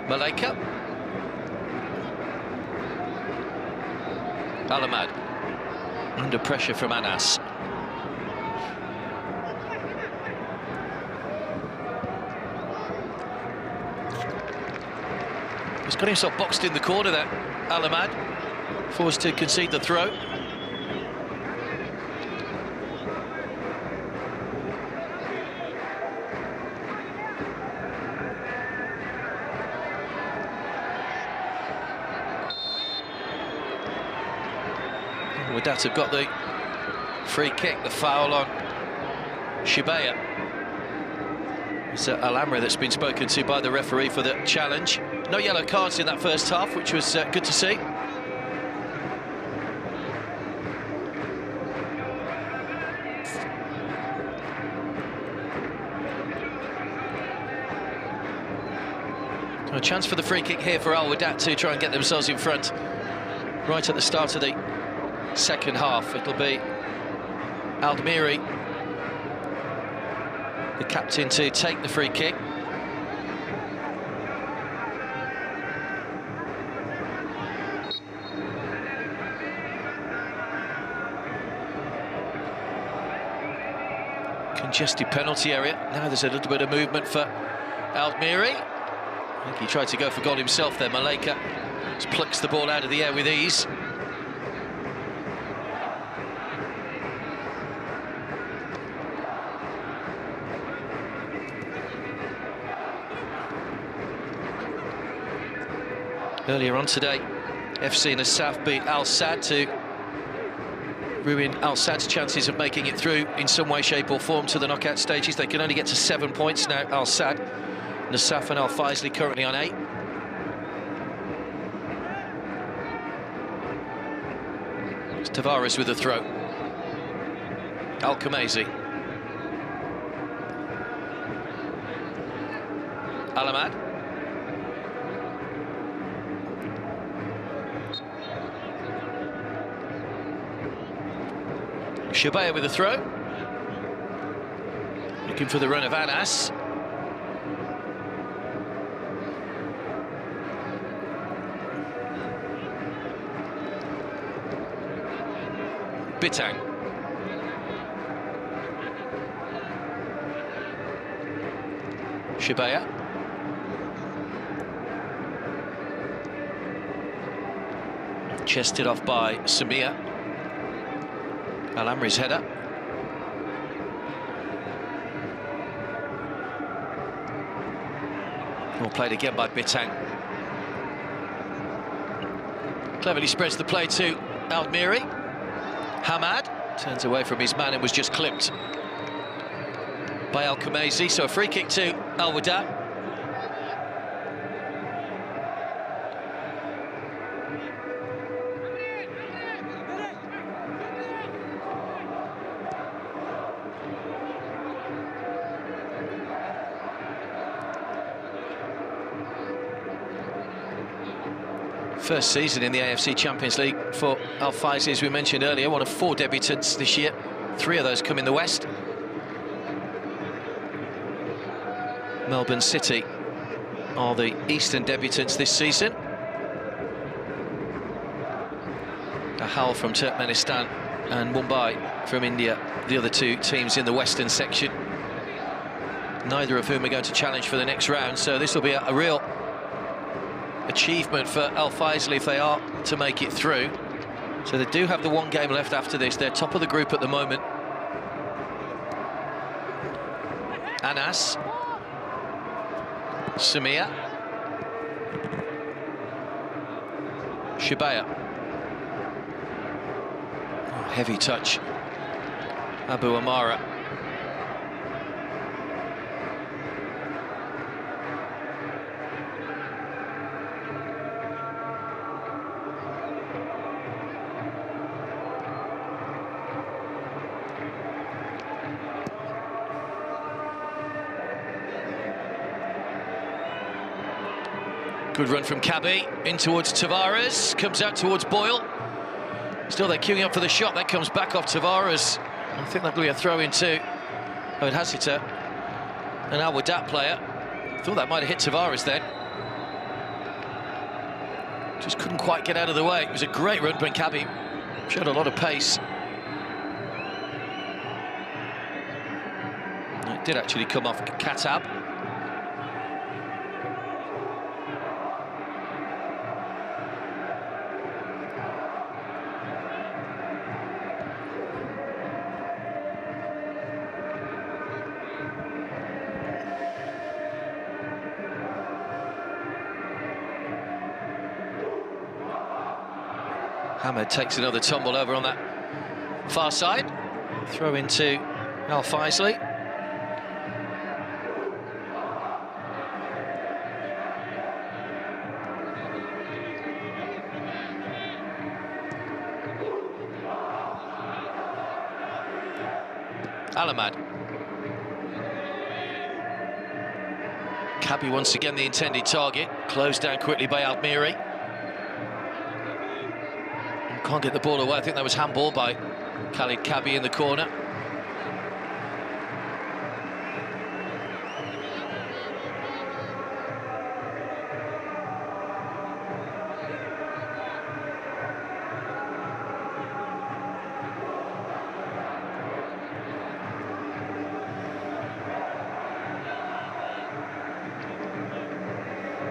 Malaika. Al-Ahmad under pressure from Anas. He's got himself boxed in the corner there, Al-Ahmad, forced to concede the throw. Wehdat have got the free kick, the foul on Shibaya. It's Al-Amri that's been spoken to by the referee for the challenge. No yellow cards in that first half, which was good to see. A chance for the free kick here for Al Wehdat to try and get themselves in front right at the start of the second half. It'll be Aldmiri, the captain, to take the free kick. Congested penalty area. Now there's a little bit of movement for Aldmiri. I think he tried to go for goal himself there. Malaika just plucks the ball out of the air with ease. Earlier on today, FC Nassaf beat Al Sadd to ruin Al Sadd's chances of making it through in some way, shape or form to the knockout stages. They can only get to 7 points now, Al Sadd. Nassaf and Al Faisaly currently on 8. It's Tavares with the throw. Al Khamezi. Alamad. Shabaya with a throw. Looking for the run of Anas. Bitang. Shabaya. Chested off by Samia. Al-Amri's header. Well played again by Bitang. Cleverly spreads the play to Almiri. Hamad turns away from his man and was just clipped by Al Khamezi. So a free kick to Wehdat. First season in the AFC Champions League for Al Faisaly, as we mentioned earlier, one of 4 debutants this year. 3 of those come in the West. Melbourne City are the Eastern debutants this season. Ahal from Turkmenistan and Mumbai from India, the other 2 teams in the Western section. Neither of whom are going to challenge for the next round, so this will be a real achievement for Al Faisaly if they are to make it through. So they do have the 1 game left after this. They're top of the group at the moment. Anas. Samia. Shabaya. Oh, heavy touch. Abu Amara. Good run from Kabi, in towards Tavares, comes out towards Boyle. Still they're queuing up for the shot, that comes back off Tavares. I think that'll be a throw in too. Oh, it has hit an Wehdat player. Thought that might have hit Tavares then. Just couldn't quite get out of the way. It was a great run from Kabi. Showed a lot of pace. It did actually come off Katab. Hamad takes another tumble over on that far side. Throw into Al Faisaly. Alamad. Kabi once again the intended target. Closed down quickly by Almiri. Can't get the ball away. I think that was handball by Khalid Kabi in the corner.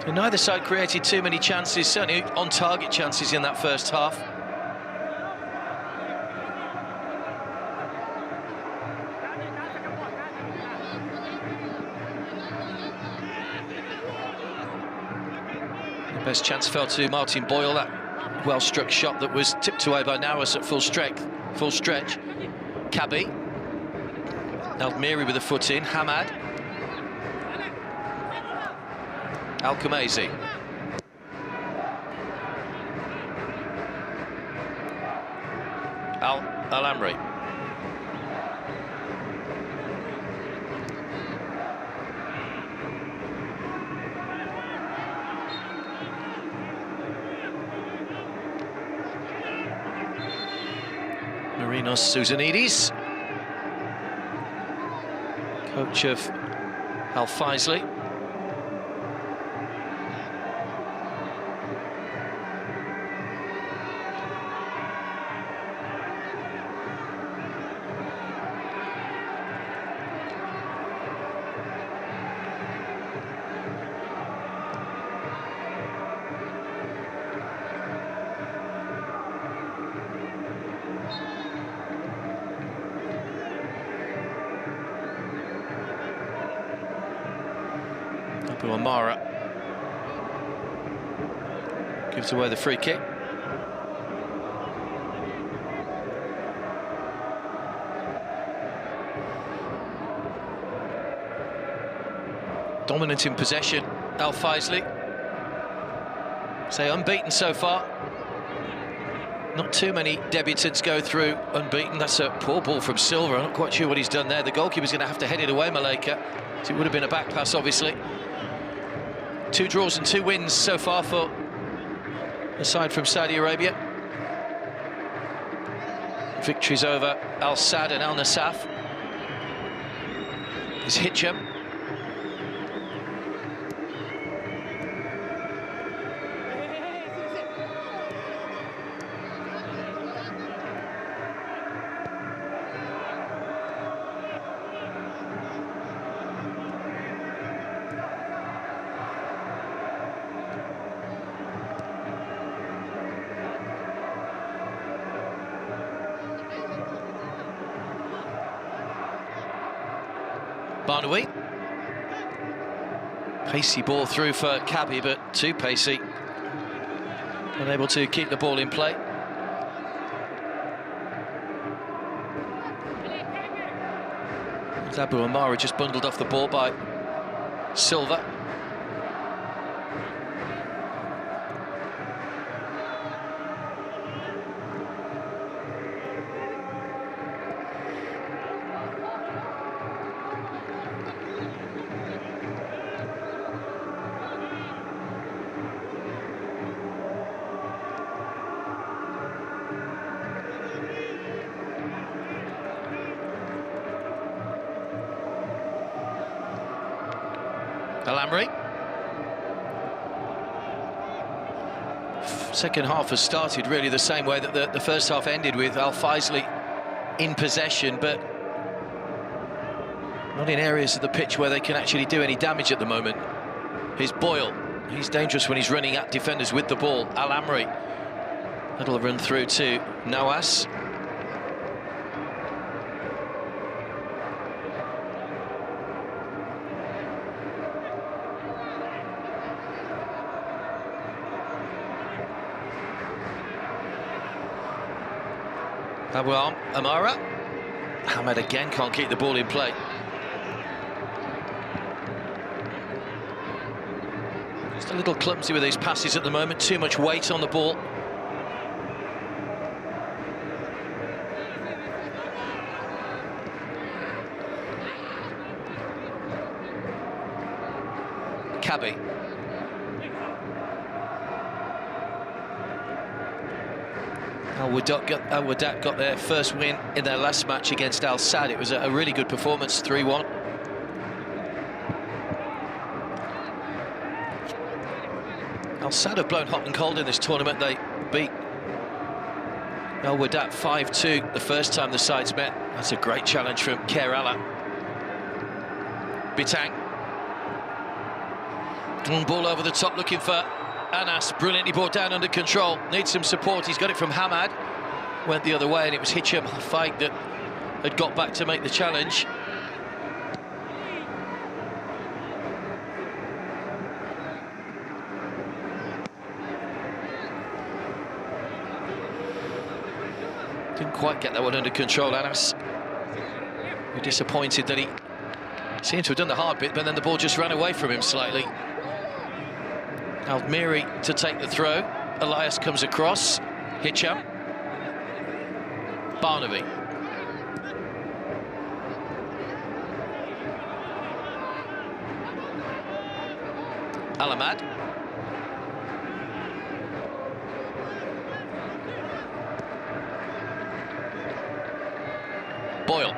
So neither side created too many chances, certainly on-target chances in that first half. Best chance fell to Martin Boyle, that well-struck shot that was tipped away by Nawas at full stretch. Kabi. Almiri with a foot in. Hamad. Al-Khamezi. Al-Amri. Marinos Sousanidis, coach of Al-Faisaly. Amara gives away the free kick. Dominant in possession, Al-Faisaly. Say unbeaten so far. Not too many debutants go through unbeaten. That's a poor ball from Silva. I'm not quite sure what he's done there. The goalkeeper's going to have to head it away, Maleka. So it would have been a back pass, obviously. 2 draws and 2 wins so far for the side from Saudi Arabia. Victories over Al Sadd and Al Nassaf. Is Hitcham. Barnawi. Pacey ball through for Kabi, but too pacey. Unable to keep the ball in play. Abu Amara just bundled off the ball by Silva. Al-Amri. Second half has started really the same way that the first half ended, with Al-Faisaly in possession, but not in areas of the pitch where they can actually do any damage at the moment. Here's Boyle. He's dangerous when he's running at defenders with the ball. Al-Amri. That'll run through to Nawas. Abu Amara. Ahmed again can't keep the ball in play. Just a little clumsy with these passes at the moment, too much weight on the ball. Kabi. Wehdat got their first win in their last match against Al Sadd. It was a really good performance, 3-1. Al Sadd have blown hot and cold in this tournament. They beat Wehdat 5-2 the first time the sides met. That's a great challenge from Kerala. Bitang. Ball over the top, looking for Anas, brilliantly brought down under control. Needs some support. He's got it from Hamad. Went the other way, and it was Hitcham, the fight that had got back to make the challenge. Couldn't quite get that one under control, Anas. We're disappointed that he seemed to have done the hard bit, but then the ball just ran away from him slightly. Almiri to take the throw. Elias comes across. Hitcham. Barnaby. Alamad. Boyle.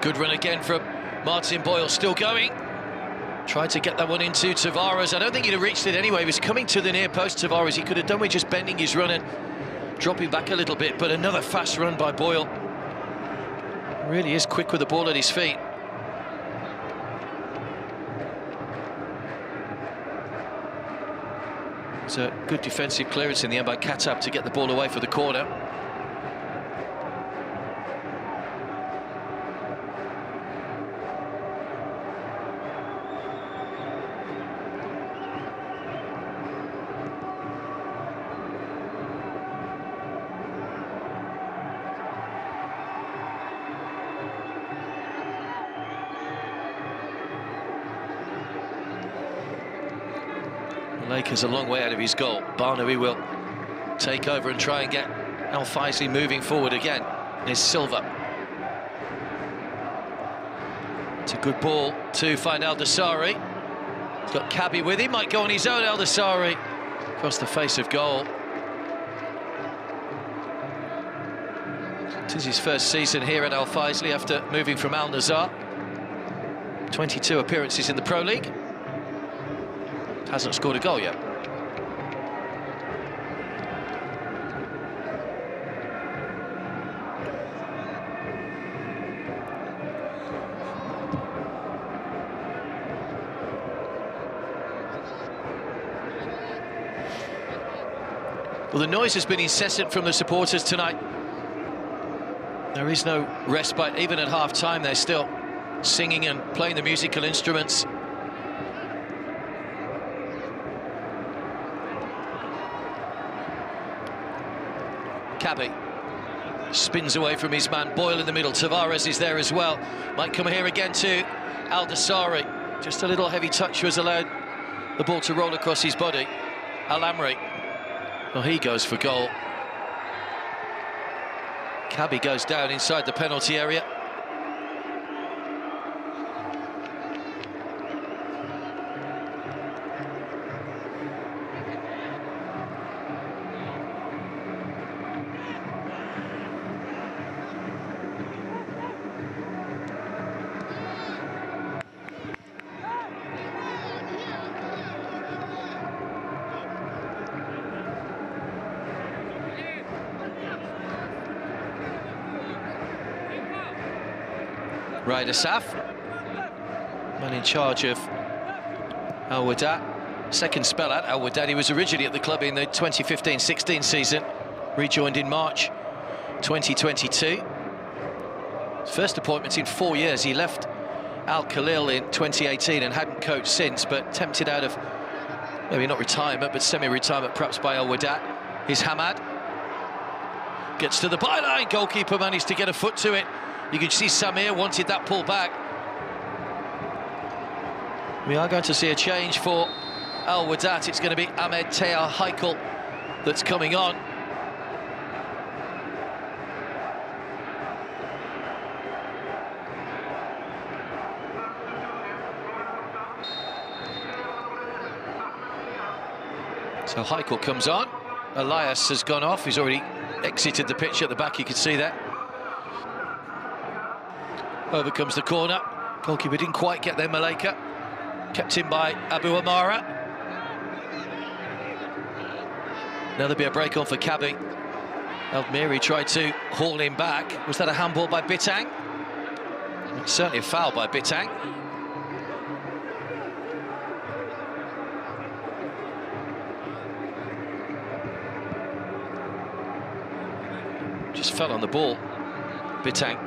Good run again from Martin Boyle, still going. Tried to get that one into Tavares. I don't think he'd have reached it anyway. He was coming to the near post, Tavares. He could have done with just bending his run and dropping back a little bit, but another fast run by Boyle. Really is quick with the ball at his feet. It's a good defensive clearance in the end by Katab to get the ball away for the corner. Lakers a long way out of his goal. Barnaby will take over and try and get Al Faisaly moving forward again. Here's Silva. It's a good ball to find Al Dasari. He's got Kabi with him, might go on his own. Al Dasari across the face of goal. It is his first season here at Al Faisaly after moving from Al Nazar. 22 appearances in the Pro League. Hasn't scored a goal yet. Well, the noise has been incessant from the supporters tonight. There is no respite. Even at half-time, they're still singing and playing the musical instruments. Kabi spins away from his man. Boyle in the middle. Tavares is there as well. Might come here again to Al Dasari. Just a little heavy touch was allowed the ball to roll across his body. Al Amri. Well, he goes for goal. Kabi goes down inside the penalty area. Right, Asaf, man in charge of Al Wehdat. Second spell at Al Wehdat. He was originally at the club in the 2015-16 season, rejoined in March 2022. His first appointment in 4 years. He left Al Khalil in 2018 and hadn't coached since, but tempted out of maybe not retirement, but semi-retirement perhaps by Al Wehdat. Here's Hamad. Gets to the byline. Goalkeeper managed to get a foot to it. You can see Samir wanted that pull back. We are going to see a change for Al Wehdat. It's going to be Ahmed Tayar Haikal that's coming on. So Haikal comes on. Elias has gone off. He's already exited the pitch at the back, you can see that. Over comes the corner. Goalkeeper didn't quite get there, Maleka. Kept in by Abu Amara. Now there'll be a break on for Kabi. Almiri tried to haul him back. Was that a handball by Bitang? It's certainly a foul by Bitang. Just fell on the ball, Bitang.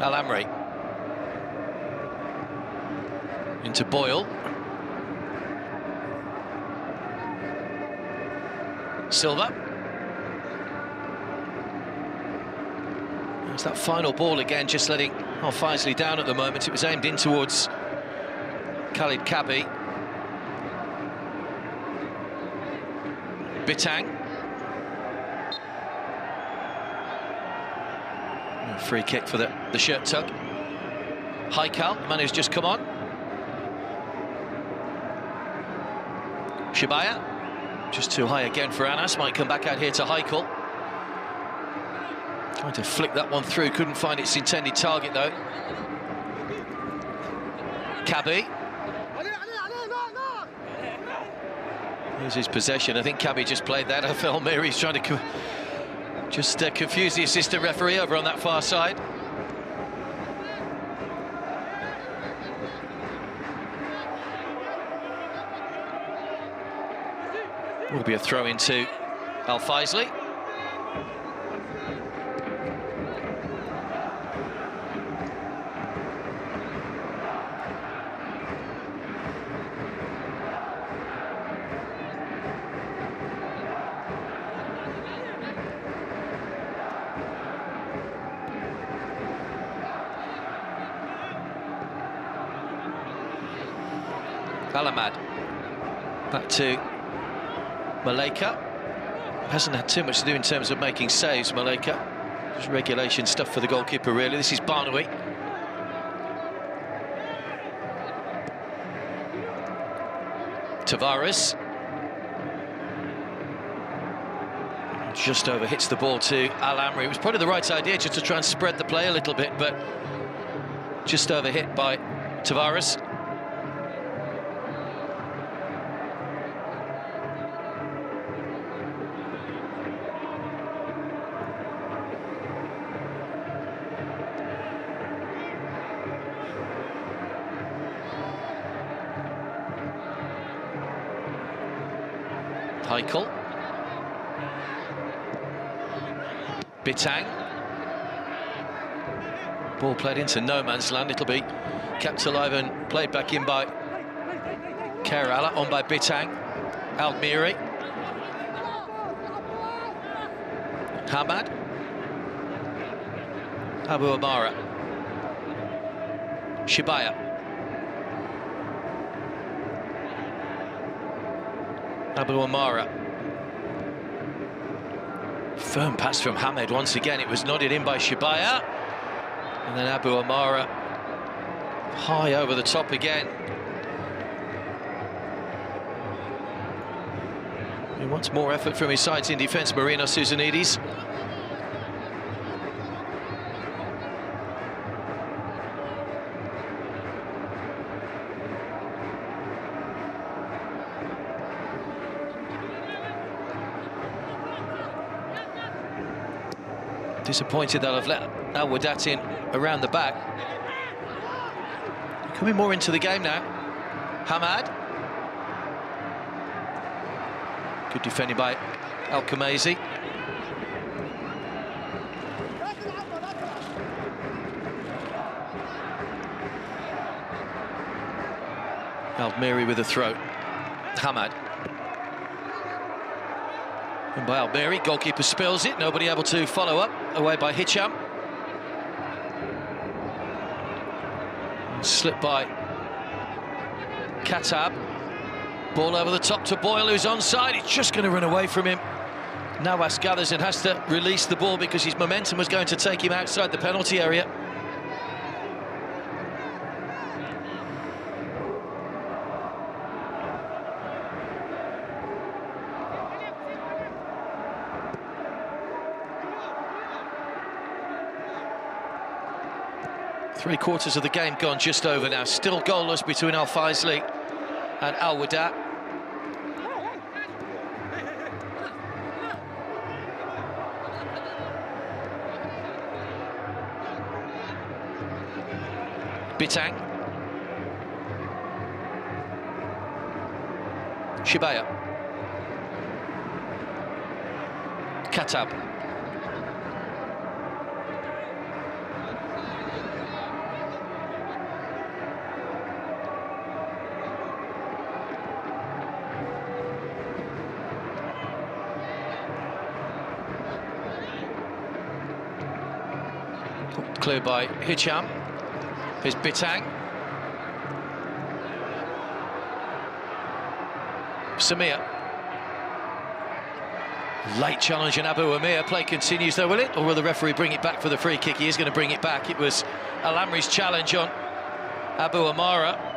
Al Amri. Into Boyle. Silva. There's that final ball again, just letting Faisaly down at the moment. It was aimed in towards Khalid Kabi. Bitang. Free kick for the shirt tug. Haikal, the man who's just come on. Shibaya, just too high again for Anas, might come back out here to Haikal. Trying to flick that one through, couldn't find its intended target though. Kabi. Here's his possession. I think Kabi just played that. I felt Mary's trying to confuse the assistant referee over on that far side. Will be a throw into Al Faisaly. Alamad back to Maleka. Hasn't had too much to do in terms of making saves, Maleka. Just regulation stuff for the goalkeeper, really. This is Barnaby. Tavares. Just over hits the ball to Al Amri. It was probably the right idea just to try and spread the play a little bit, but just over hit by Tavares. Haikal. Bitang. Ball played into no man's land. It'll be kept alive and played back in by Kerala, on by Bitang. Almiri. Hamad. Abu Amara. Shibaya. Abu Amara. Firm pass from Hamed once again. It was nodded in by Shibaya. And then Abu Amara high over the top again. He wants more effort from his sides in defence, Marino Susanidis. Disappointed that I've let Wehdat in around the back. Coming more into the game now. Hamad. Good defending by Al-Khamezi. Almiri with a throw. Hamad. And by Almiri, goalkeeper spills it, nobody able to follow up, away by Hicham. Slipped by Katab. Ball over the top to Boyle, who's onside. It's just going to run away from him. Nawas gathers and has to release the ball because his momentum was going to take him outside the penalty area. Three-quarters of the game gone, just over now. Still goalless between Al Faisaly and Al Wehdat. Bitang. Shibaya. Katab. Cleared by Hicham. Here's Bitang. Samir. Late challenge and Abu Amir. Play continues though, will it? Or will the referee bring it back for the free kick? He is going to bring it back. It was Al-Amri's challenge on Abu Amara.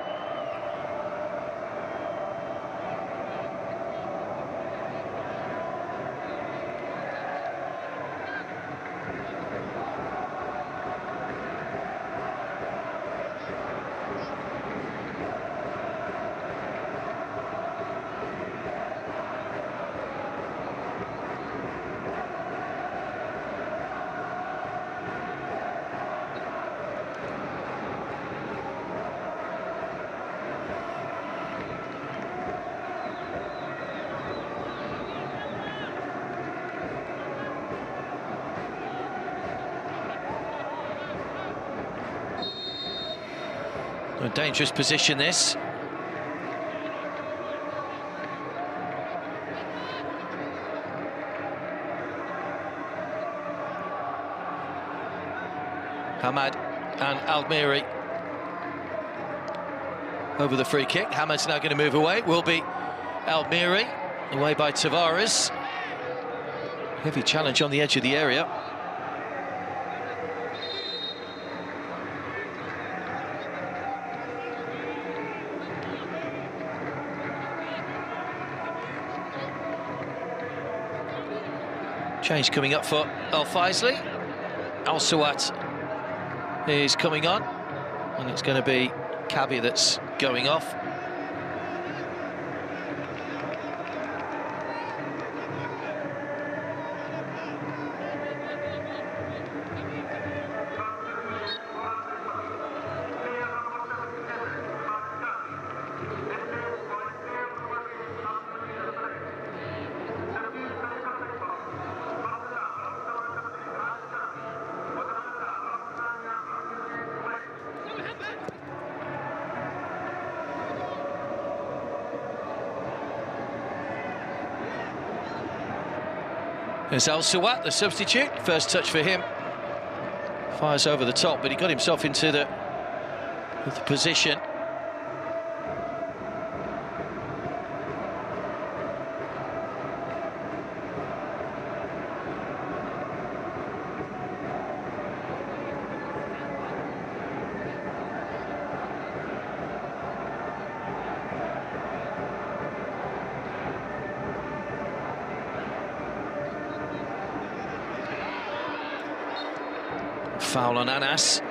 A dangerous position, this. Hamad and Almiri over the free kick. Hamad's now going to move away. Will be Almiri, away by Tavares. Heavy challenge on the edge of the area. Change coming up for Al Faisaly. Al Sawat is coming on, and it's going to be Kabi that's going off. There's Al Sawat, the substitute. First touch for him. Fires over the top, but he got himself into the position. Foul on Anas.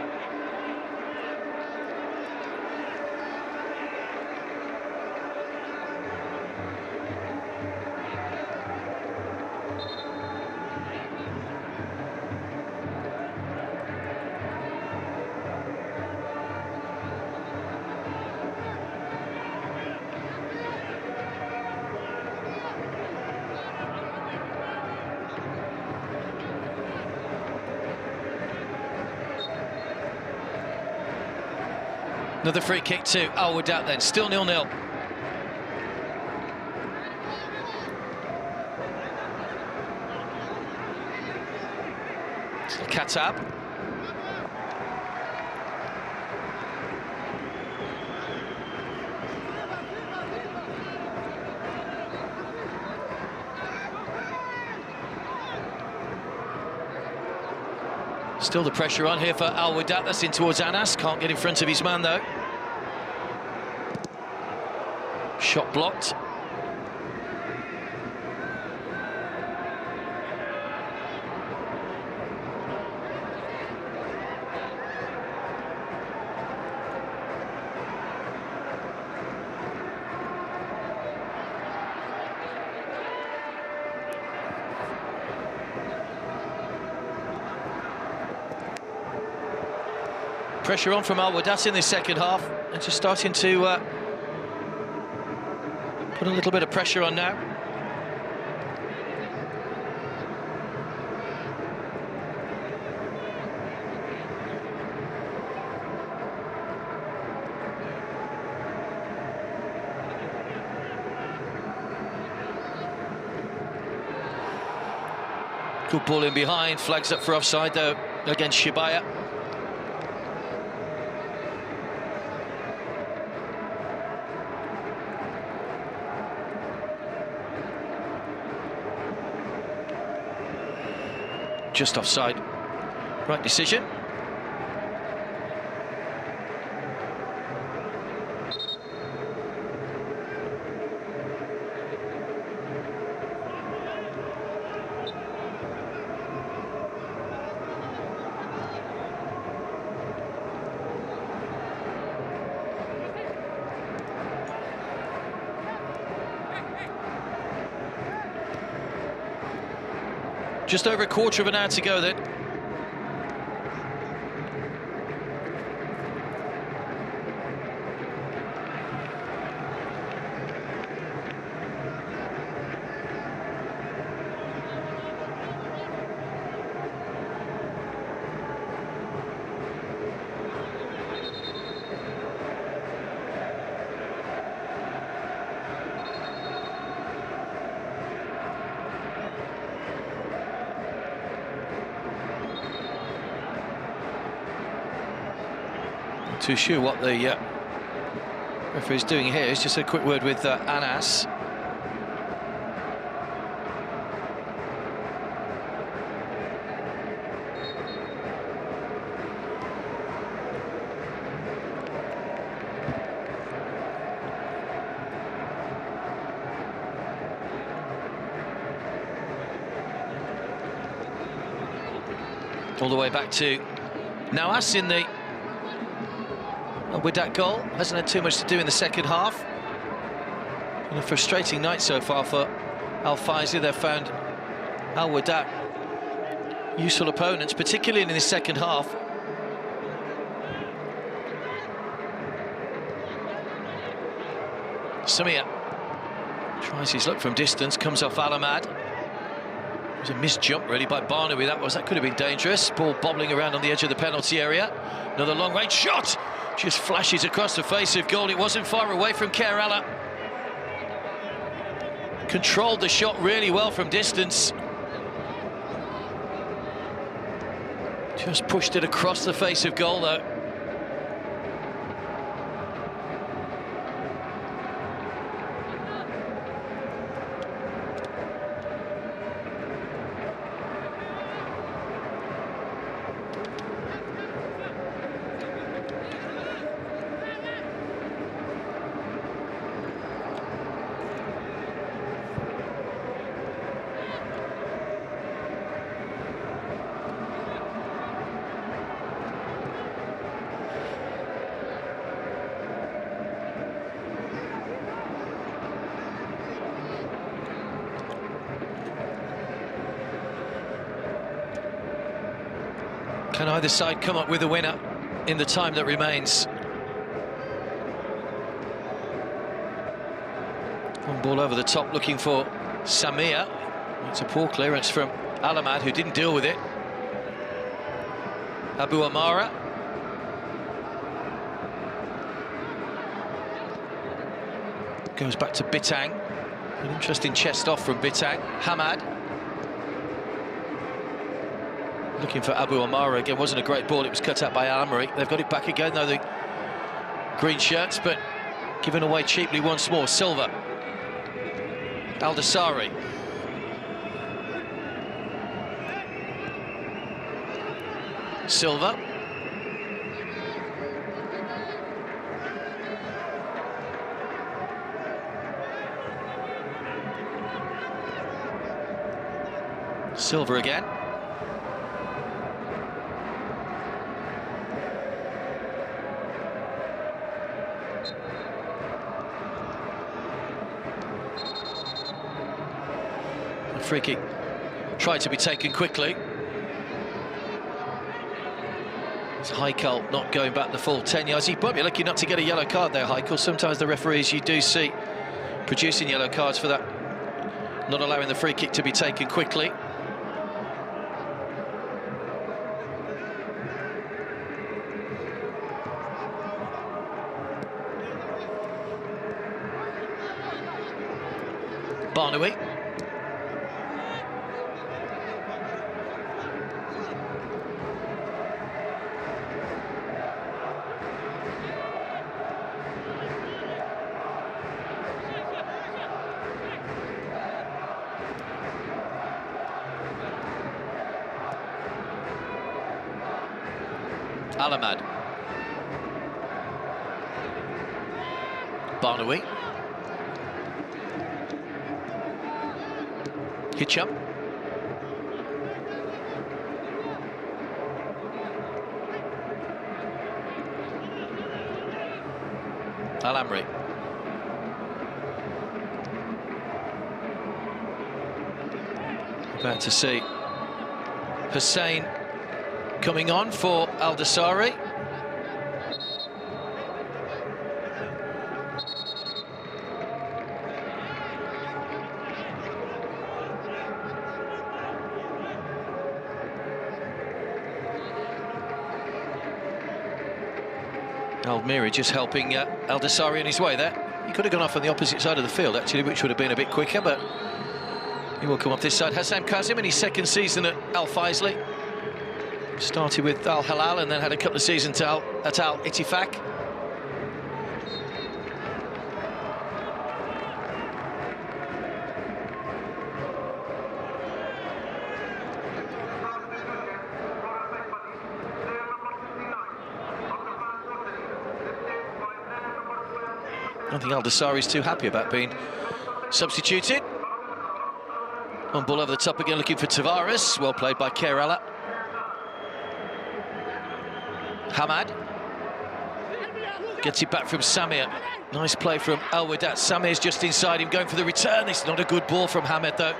Another free kick to Al Wehdat then, still 0-0. Katab. Still the pressure on here for Al Wehdat. That's in towards Anas. Can't get in front of his man though. Shot blocked. Pressure on from Al Wehdat in this second half, and just starting to put a little bit of pressure on now. Good ball in behind, flags up for offside though. against Shibaya. Just offside. Right decision. Just over a quarter of an hour to go then. Too sure what the referee's doing here. It's just a quick word with Anas. All the way back to Nawas in the Wehdat goal. Hasn't had too much to do in the second half. Been a frustrating night so far for Al Faisaly. They've found Al Wehdat useful opponents, particularly in the second half. Samir tries his luck from distance, comes off Alamad. It was a missed jump really by Barnaby. That could have been dangerous. Ball bobbling around on the edge of the penalty area. Another long range shot. Just flashes across the face of goal. It wasn't far away from Kerala. Controlled the shot really well from distance. Just pushed it across the face of goal though. Can either side come up with a winner in the time that remains? One ball over the top looking for Samir. It's a poor clearance from Alamad, who didn't deal with it. Abu Amara. Goes back to Bitang. An interesting chest off from Bitang. Hamad. Looking for Abu Amara again. Wasn't a great ball. It was cut out by Al-Amri. They've got it back again, though, the green shirts, but given away cheaply once more. Silva. Al-Dasari. Silva. Silva again. Free kick tried to be taken quickly. It's Heikel not going back the full 10 yards. He might be lucky not to get a yellow card there, Heikel. Sometimes the referees you do see producing yellow cards for that, not allowing the free kick to be taken quickly. Barnaby. Alamad. Barnawi. Hitchum. Al-Amri. About to see Hussein coming on for Al-Dasari. Almiri just helping Al-Dasari on his way there. He could have gone off on the opposite side of the field, actually, which would have been a bit quicker, but he will come off this side. Hassam Kazim in his second season at Al Faisaly. Started with Al Hilal and then had a couple of seasons at Al Ittifaq. I don't think Al-Dasari's too happy about being substituted. On ball over the top again, looking for Tavares. Well played by Kerala. Hamad gets it back from Samir. Nice play from Wehdat. Samir's just inside him, going for the return. It's not a good ball from Hamed, though.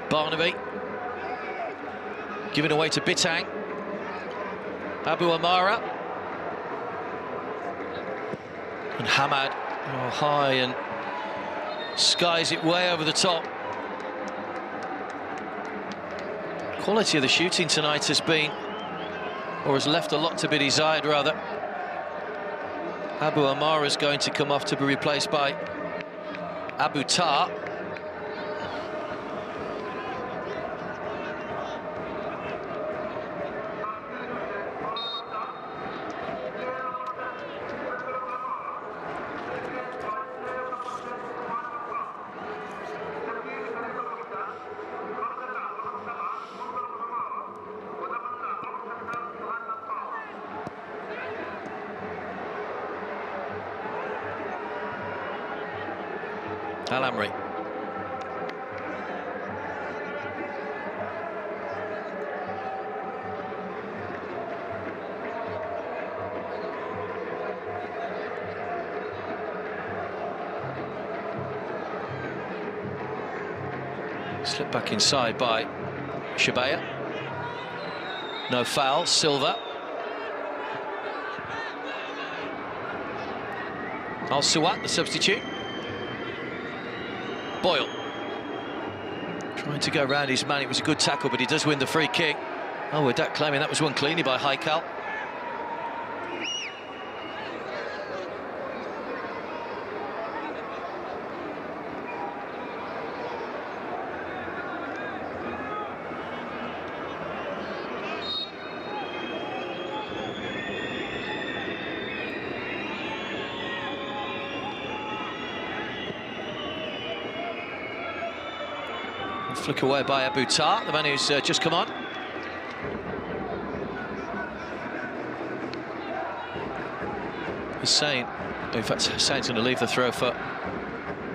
Barnaby giving away to Bitang. Abu Amara. And Hamad, high and skies it way over the top. Quality of the shooting tonight has been, or has left a lot to be desired, rather. Abu Amara is going to come off to be replaced by Abu Tar. Al-Amri. Slipped back inside by Shabaya. No foul, Silva. Al-Suwat, the substitute. Boyle trying to go round his man. It was a good tackle, but he does win the free kick. Oh, Wehdat claiming that was won cleanly by Haikal. Flick away by Abu Tar, the man who's just come on. Hussein, in fact, Hussein's going to leave the throw for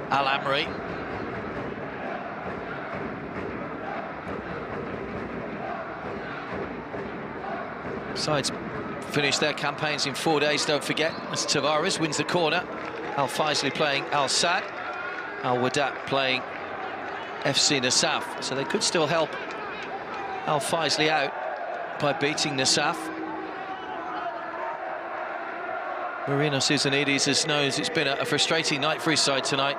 Al-Amri. Sides finished their campaigns in 4 days, don't forget. As Tavares wins the corner. Al Faisaly playing Al Sad. Al Wehdat playing FC Nasaf, so they could still help Al Faisaly out by beating Nasaf. Marino Susanidis has known it's been a frustrating night for his side tonight.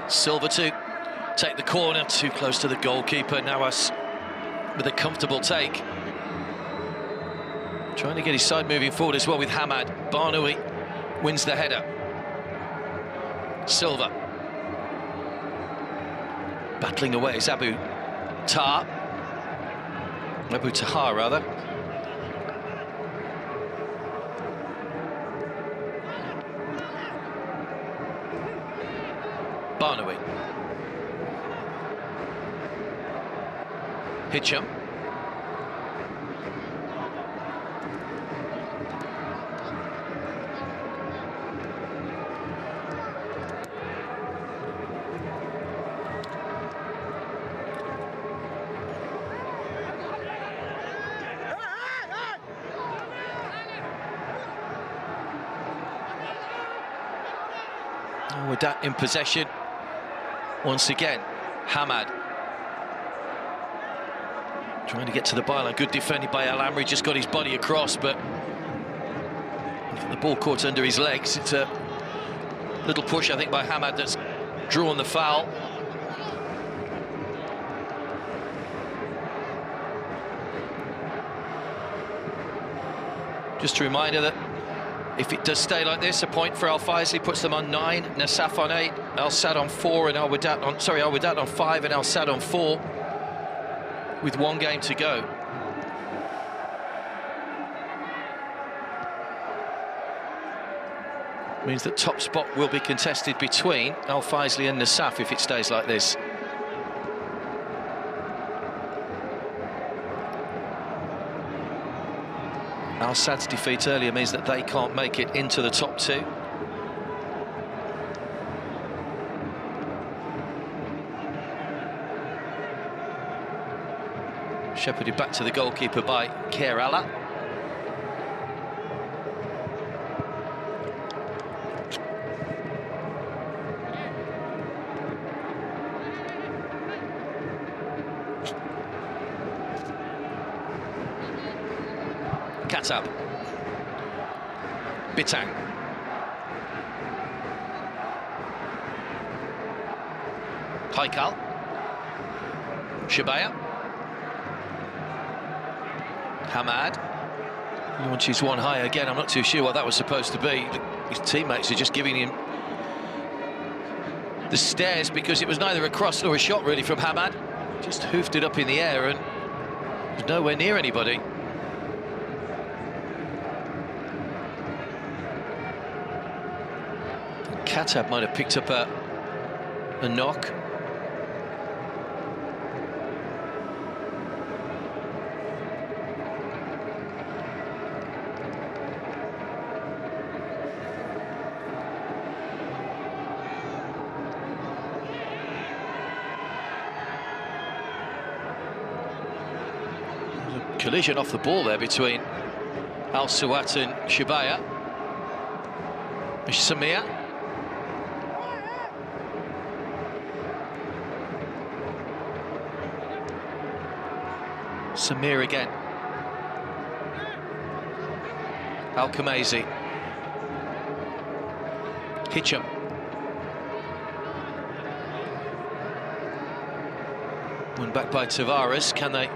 Silva to take the corner, too close to the goalkeeper. Nawas with a comfortable take. Trying to get his side moving forward as well with Hamad. Barnawi wins the header. Silva. Battling away is Abu Tar. Abu Tahar, rather. Barnaby. Hitcham. Wehdat in possession once again. Hamad trying to get to the byline. Good defending by El Amri, just got his body across, but the ball caught under his legs. It's a little push, I think, by Hamad that's drawn the foul. Just a reminder that if it does stay like this, a point for Al Faisaly puts them on 9, Nassaf on 8, Al Sadd on 4, and Al Wehdat on 5, and Al Sadd on 4, with 1 game to go. Means that top spot will be contested between Al Faisaly and Nassaf if it stays like this. Al Sadd's defeat earlier means that they can't make it into the top 2. Shepherded back to the goalkeeper by KSA. Katab. Bitang. Haikal. Shabaya. Hamad. He launches one high again. I'm not too sure what that was supposed to be. His teammates are just giving him the stares because it was neither a cross nor a shot really from Hamad. Just hoofed it up in the air and was nowhere near anybody. Katab might have picked up a knock. There's a collision off the ball there between Al Sawat and Shabaya. Samir. Samir again. Al-Khamaizi. Hitcham. Won back by Tavares. Can they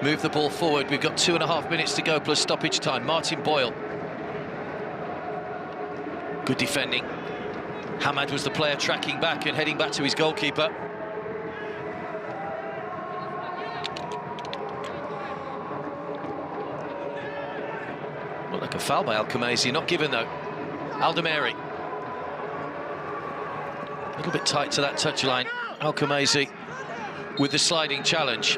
move the ball forward? We've got 2.5 minutes to go plus stoppage time. Martin Boyle. Good defending. Hamad was the player tracking back and heading back to his goalkeeper. Looked like a foul by Al-Khamaizi, not given though. Aldemeri. A little bit tight to that touchline. Al-Khamaizi with the sliding challenge.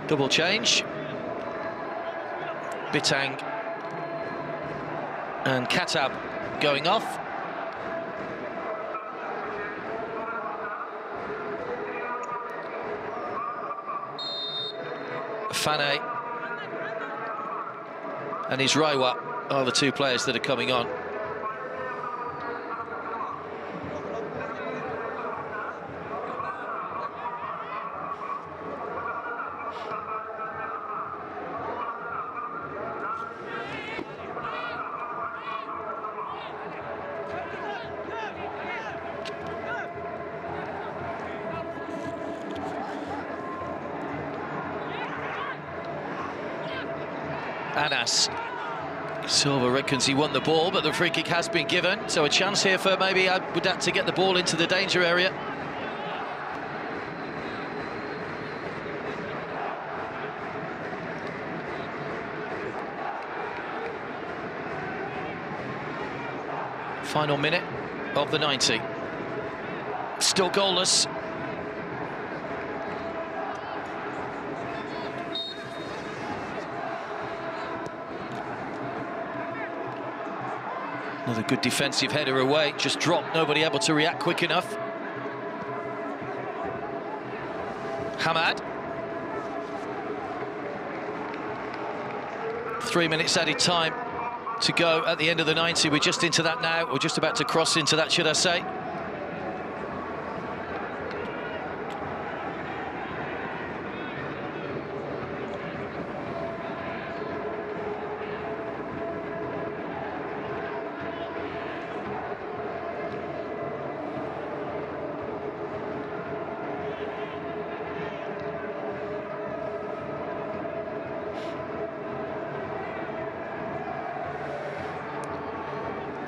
Double change. Bitang and Katab going off. Fane and Israiwa are the 2 players that are coming on. Anas Silva reckons he won the ball, but the free kick has been given, so a chance here for maybe Wehdat to get the ball into the danger area. Final minute of the 90. Still goalless. Another good defensive header away, just dropped, nobody able to react quick enough. Hamad. 3 minutes added time to go at the end of the 90. We're just into that now, or just about to cross into that, should I say.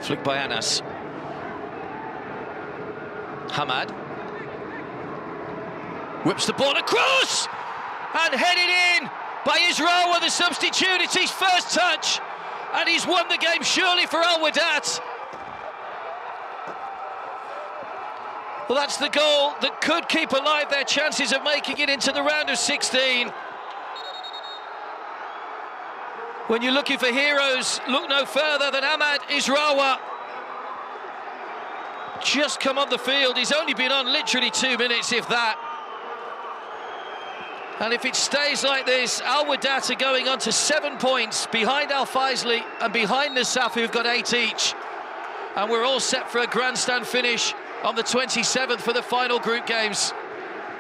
Flick by Anas. Hamad whips the ball across and headed in by Israel with the substitute. It's his first touch and he's won the game surely for Wehdat. Well, that's the goal that could keep alive their chances of making it into the round of 16. When you're looking for heroes, look no further than Ahmad Israwa. Just come on the field. He's only been on literally 2 minutes, if that. And if it stays like this, Wehdat are going on to 7 points behind Faisaly and behind Nasaf, who've got 8 each. And we're all set for a grandstand finish on the 27th for the final group games.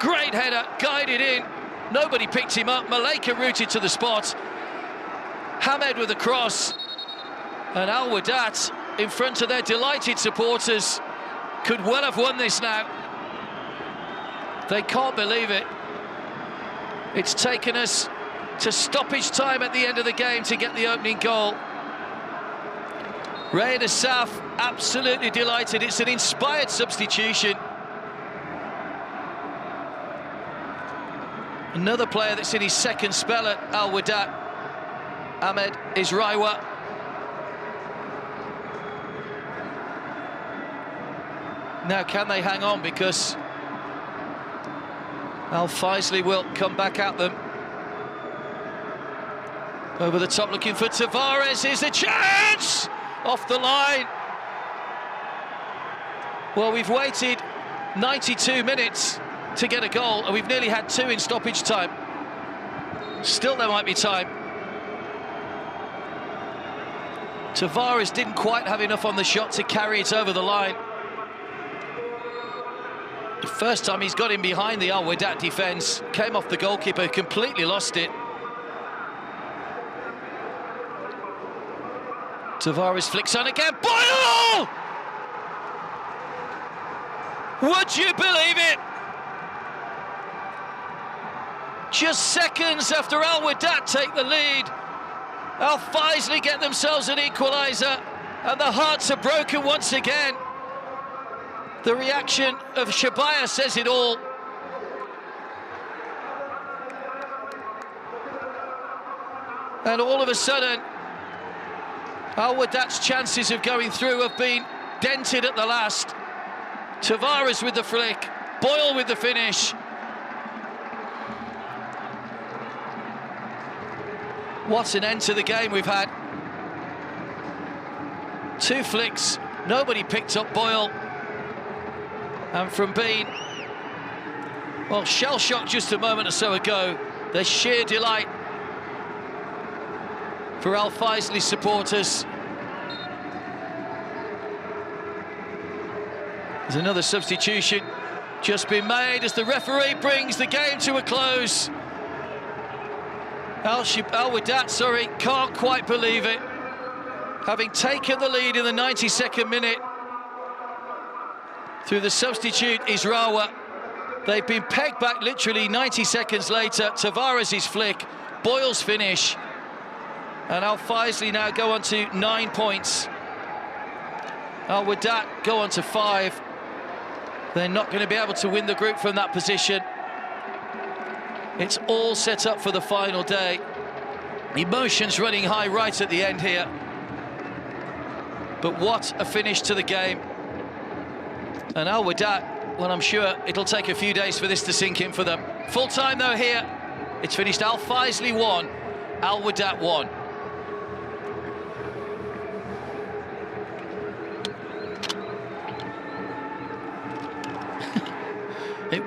Great header, guided in. Nobody picked him up. Maleka rooted to the spot. Hamed with a cross, and Wehdat in front of their delighted supporters could well have won this now. They can't believe it. It's taken us to stoppage time at the end of the game to get the opening goal. Ray Nasaf absolutely delighted. It's an inspired substitution. Another player that's in his second spell at Wehdat, Ahmed Israwa. Now, can they hang on? Because Faisaly will come back at them. Over the top, looking for Tavares. Here's a chance! Off the line. Well, we've waited 92 minutes to get a goal, and we've nearly had 2 in stoppage time. Still, there might be time. Tavares didn't quite have enough on the shot to carry it over the line. The first time he's got him behind the Wehdat defence, came off the goalkeeper, completely lost it. Tavares flicks on again, Boyle! Would you believe it? Just seconds after Wehdat take the lead, Faisaly get themselves an equaliser, and the hearts are broken once again. The reaction of Shabaya says it all. And all of a sudden, Wehdat's chances of going through have been dented at the last. Tavares with the flick, Boyle with the finish. What an end to the game we've had. 2 flicks, nobody picked up Boyle. And from being, well, shell-shocked just a moment or so ago, there's sheer delight for Faisaly supporters. There's another substitution just been made as the referee brings the game to a close. Wehdat, can't quite believe it. Having taken the lead in the 92nd minute through the substitute Israwa, they've been pegged back literally 90 seconds later. Tavares' flick, Boyle's finish, And Al Faisaly now go on to 9 points. Al Wehdat go on to 5. They're not going to be able to win the group from that position. It's all set up for the final day. Emotions running high right at the end here. But what a finish to the game. And Al Wehdat, well, I'm sure it'll take a few days for this to sink in for them. Full time though here. It's finished Al Faisaly 1, Al Wehdat 1. It